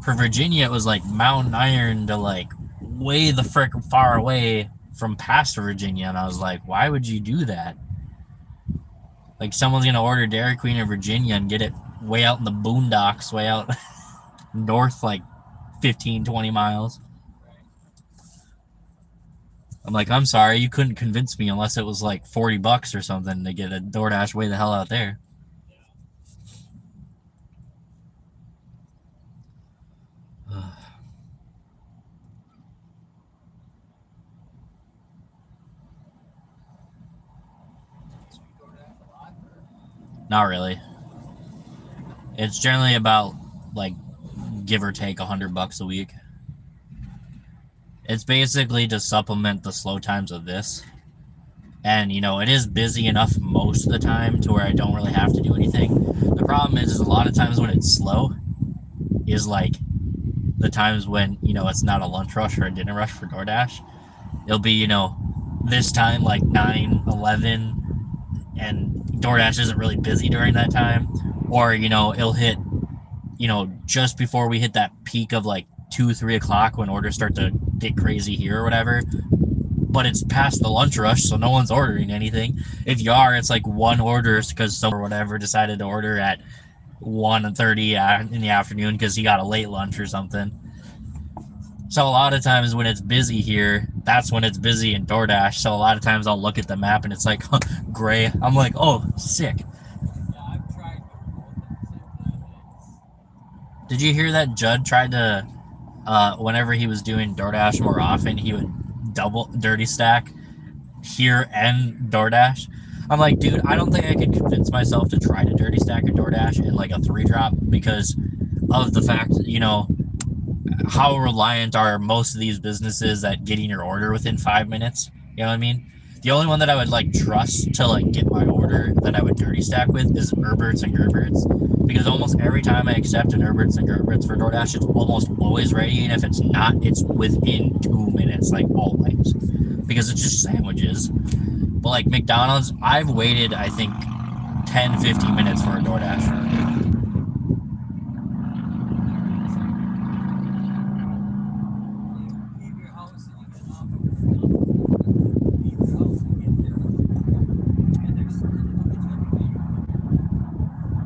for Virginia, it was like Mountain Iron to like way the frick far away from past Virginia, and I was like, why would you do that? Like someone's gonna order Dairy Queen in Virginia and get it way out in the boondocks, way out north, like 15, 20 miles. I'm like, I'm sorry, you couldn't convince me unless it was like $40 or something to get a DoorDash way the hell out there. Not really. It's generally about like give or take $100 a week. It's basically to supplement the slow times of this. And, you know, it is busy enough most of the time to where I don't really have to do anything. The problem is a lot of times when it's slow is like the times when, you know, it's not a lunch rush or a dinner rush for DoorDash. It'll be, you know, this time like 9, 11, and DoorDash isn't really busy during that time. Or, you know, it'll hit, you know, just before we hit that peak of like 2, 3 o'clock when orders start to get crazy here or whatever. But it's past the lunch rush, so no one's ordering anything. If you are, it's like one order because someone or whatever decided to order at 1:30 in the afternoon because he got a late lunch or something. So a lot of times when it's busy here, that's when it's busy in DoorDash. So a lot of times I'll look at the map and it's like gray. I'm like, oh, sick. Yeah, I've tried doing both at the same time. Did you hear that Judd tried to, whenever he was doing DoorDash more often, he would double dirty stack here and DoorDash? I'm like, dude, I don't think I could convince myself to try to dirty stack a DoorDash in like a 3-drop because of the fact that, you know, how reliant are most of these businesses at getting your order within 5 minutes? You know what I mean? The only one that I would like trust to like get my order that I would dirty stack with is Herbert's and Gerbert's, because almost every time I accept an Herbert's and Gerbert's for DoorDash, it's almost always ready, and if it's not, it's within 2 minutes, like always, because it's just sandwiches. But like McDonald's, I've waited, I think, 10, 15 minutes for a DoorDash. Leave your house and you get off of leave your house and get there. And there's you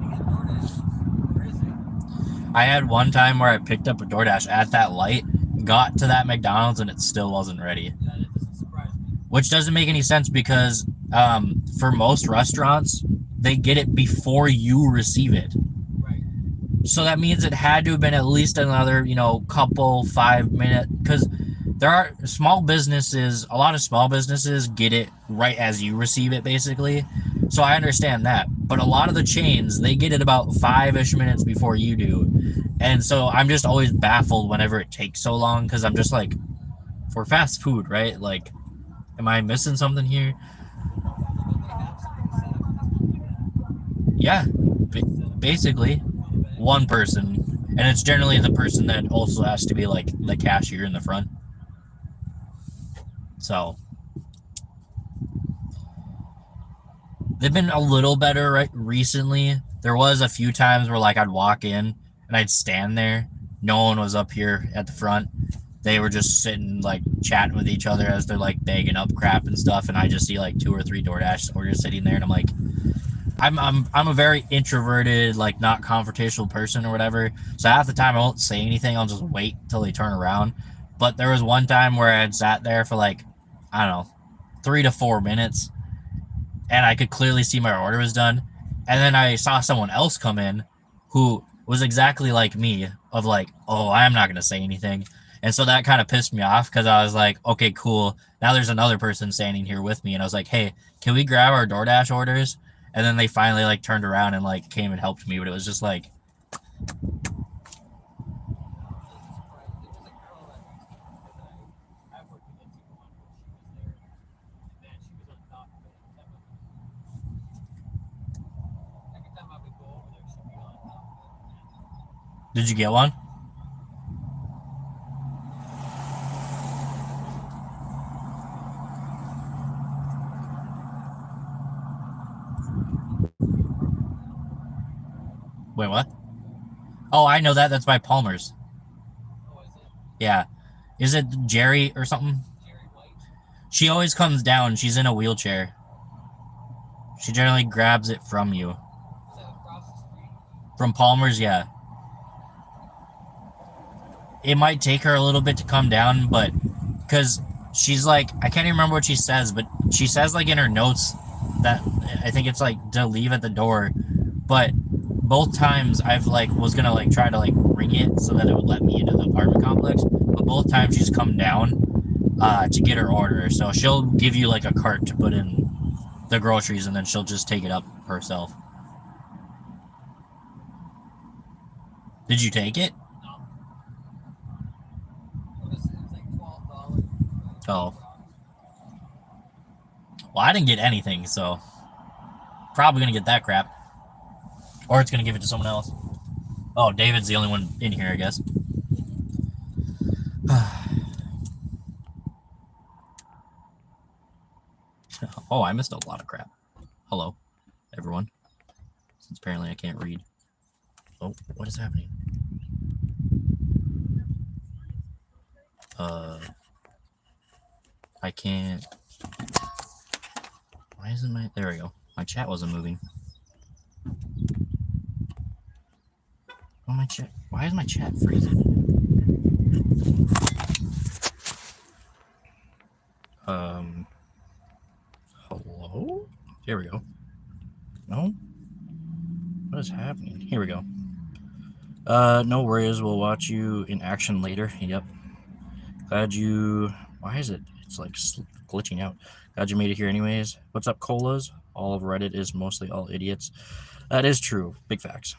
get DoorDash. Where is it? I had one time where I picked up a DoorDash at that light, got to that McDonald's, and it still wasn't ready. Yeah, that doesn't surprise me. Which doesn't make any sense because for most restaurants, they get it before you receive it. Right. So that means it had to have been at least another, you know, couple 5 minute, because there are small businesses, a lot of small businesses get it right as you receive it, basically. So I understand that. But a lot of the chains, they get it about 5-ish minutes before you do. And so I'm just always baffled whenever it takes so long, because I'm just like, for fast food, right? Like, am I missing something here? Yeah, basically, one person. And it's generally the person that also has to be like the cashier in the front. So they've been a little better right recently. There was a few times where like I'd walk in and I'd stand there. No one was up here at the front. They were just sitting like chatting with each other as they're like bagging up crap and stuff, and I just see like 2 or 3 DoorDash orders sitting there, and I'm like, I'm a very introverted, like not confrontational person or whatever. So half the time I won't say anything. I'll just wait till they turn around. But there was one time where I had sat there for like, I don't know, 3 to 4 minutes, and I could clearly see my order was done. And then I saw someone else come in who was exactly like me, of like, oh, I'm not going to say anything. And so that kind of pissed me off because I was like, okay, cool. Now there's another person standing here with me. And I was like, hey, can we grab our DoorDash orders? And then they finally like turned around and like came and helped me. But it was just like, did you get one? Wait, what? Oh, I know that. That's by Palmer's. Oh, is it? Yeah. Is it Jerry or something? Jerry White? She always comes down. She's in a wheelchair. She generally grabs it from you. Is that across the street? From Palmer's, yeah. It might take her a little bit to come down, but because she's like, I can't even remember what she says, but she says like in her notes that I think it's like to leave at the door. But both times I've like was gonna like try to like ring it so that it would let me into the apartment complex, but both times she's come down to get her order. So she'll give you like a cart to put in the groceries, and then she'll just take it up herself. Did you take it? No. It was like $12. Oh. Well, I didn't get anything, so probably gonna get that crap. Or it's gonna give it to someone else. Oh, David's the only one in here, I guess. Oh, I missed a lot of crap. Hello, everyone. Since apparently I can't read. Oh, what is happening? I can't. Why isn't my... There we go. My chat wasn't moving. Oh, my chat... Why is my chat freezing? Hello? Here we go. No? What is happening? Here we go. No worries. We'll watch you in action later. Yep. Glad you... Why is it? It's like glitching out. Glad you made it here anyways. What's up, colas? All of Reddit is mostly all idiots. That is true. Big facts.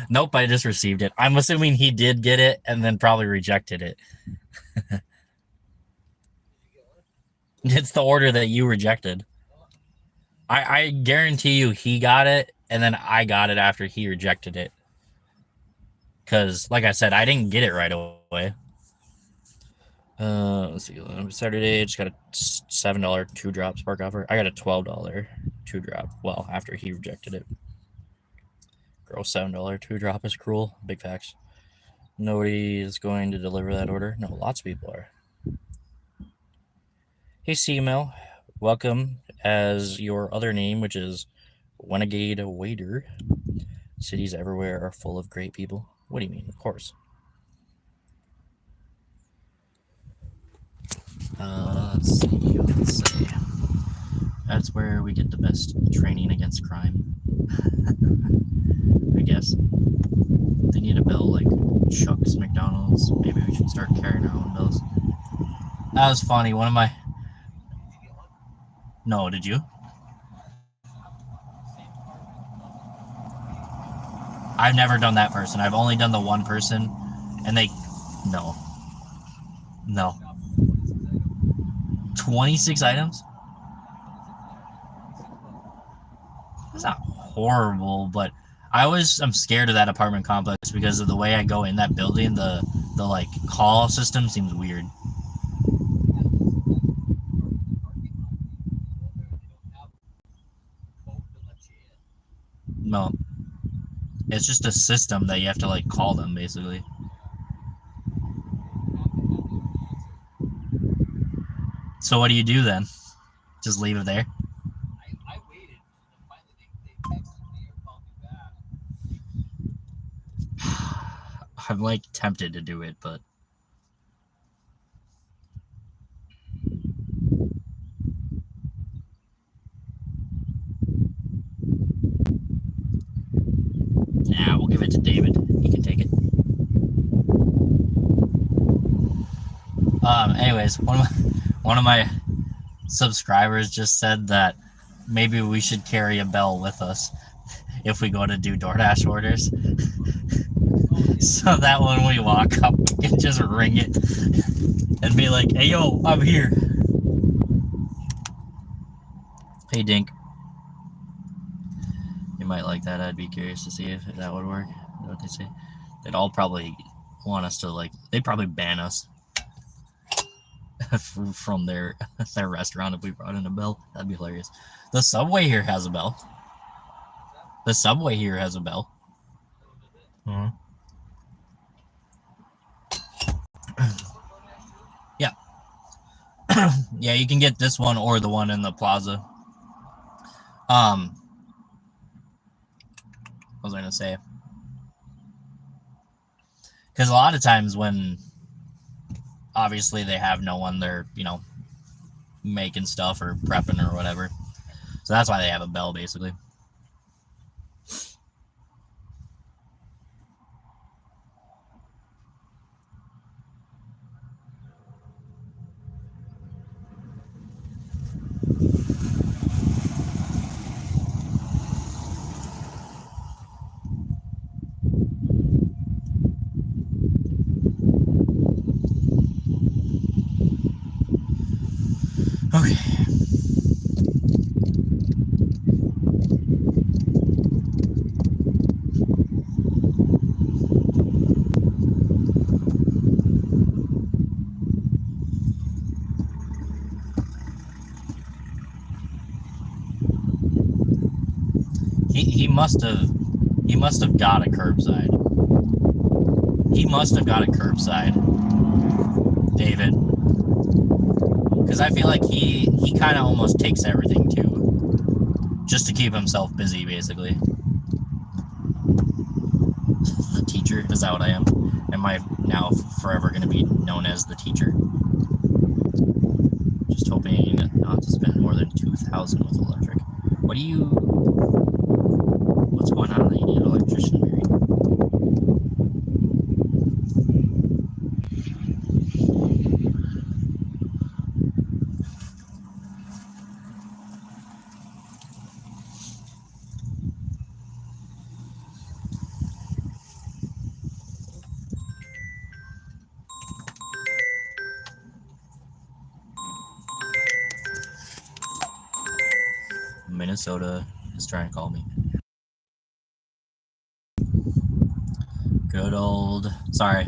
Nope, I just received it. I'm assuming he did get it and then probably rejected it. It's the order that you rejected. I guarantee you he got it and then I got it after he rejected it. Because, like I said, I didn't get it right away. Let's see. Saturday, I just got a $7 2-drop spark offer. I got a $12 2-drop. Well, after he rejected it. Girl, $7 2-drop is cruel. Big facts. Nobody is going to deliver that order. No, lots of people are. Hey, C-Mail. Welcome as your other name, which is Renegade Waiter. Cities everywhere are full of great people. What do you mean? Of course. Let's see. That's where we get the best training against crime. I guess. They need a bell like Chuck's McDonald's. Maybe we should start carrying our own bells. That was funny. One of my... No, did you? I've never done that person. I've only done the one person, and they... No. 26 items? That's not horrible, but I'm scared of that apartment complex because of the way I go in that building. The like call system seems weird. No, it's just a system that you have to like call them basically. So what do you do then? Just leave it there? I waited, and finally they texted me or called me back. I'm like tempted to do it, but yeah, we'll give it to David. He can take it. Anyways, one of my subscribers just said that maybe we should carry a bell with us if we go to do DoorDash orders. So that when we walk up, we can just ring it and be like, "Hey, yo, I'm here." Hey, Dink. You might like that. I'd be curious to see if that would work. What they say. They'd all probably want us to like. They'd probably ban us from their restaurant if we brought in a bell. That'd be hilarious. The Subway here has a bell. The Subway here has a bell. Mm-hmm. Yeah. Yeah, you can get this one or the one in the plaza. What was I gonna say? Because a lot of times when obviously they have no one, they're, making stuff or prepping or whatever. So that's why they have a bell, basically. must have got a curbside. He must have got a curbside, David. Because I feel like he kind of almost takes everything too, just to keep himself busy, basically. The teacher, is that what I am? Am I now forever going to be known as the teacher? Just hoping not to spend more than 2,000 with electric. What's going on that you need an electrician, Mary? Minnesota is trying to call me. Good old, sorry,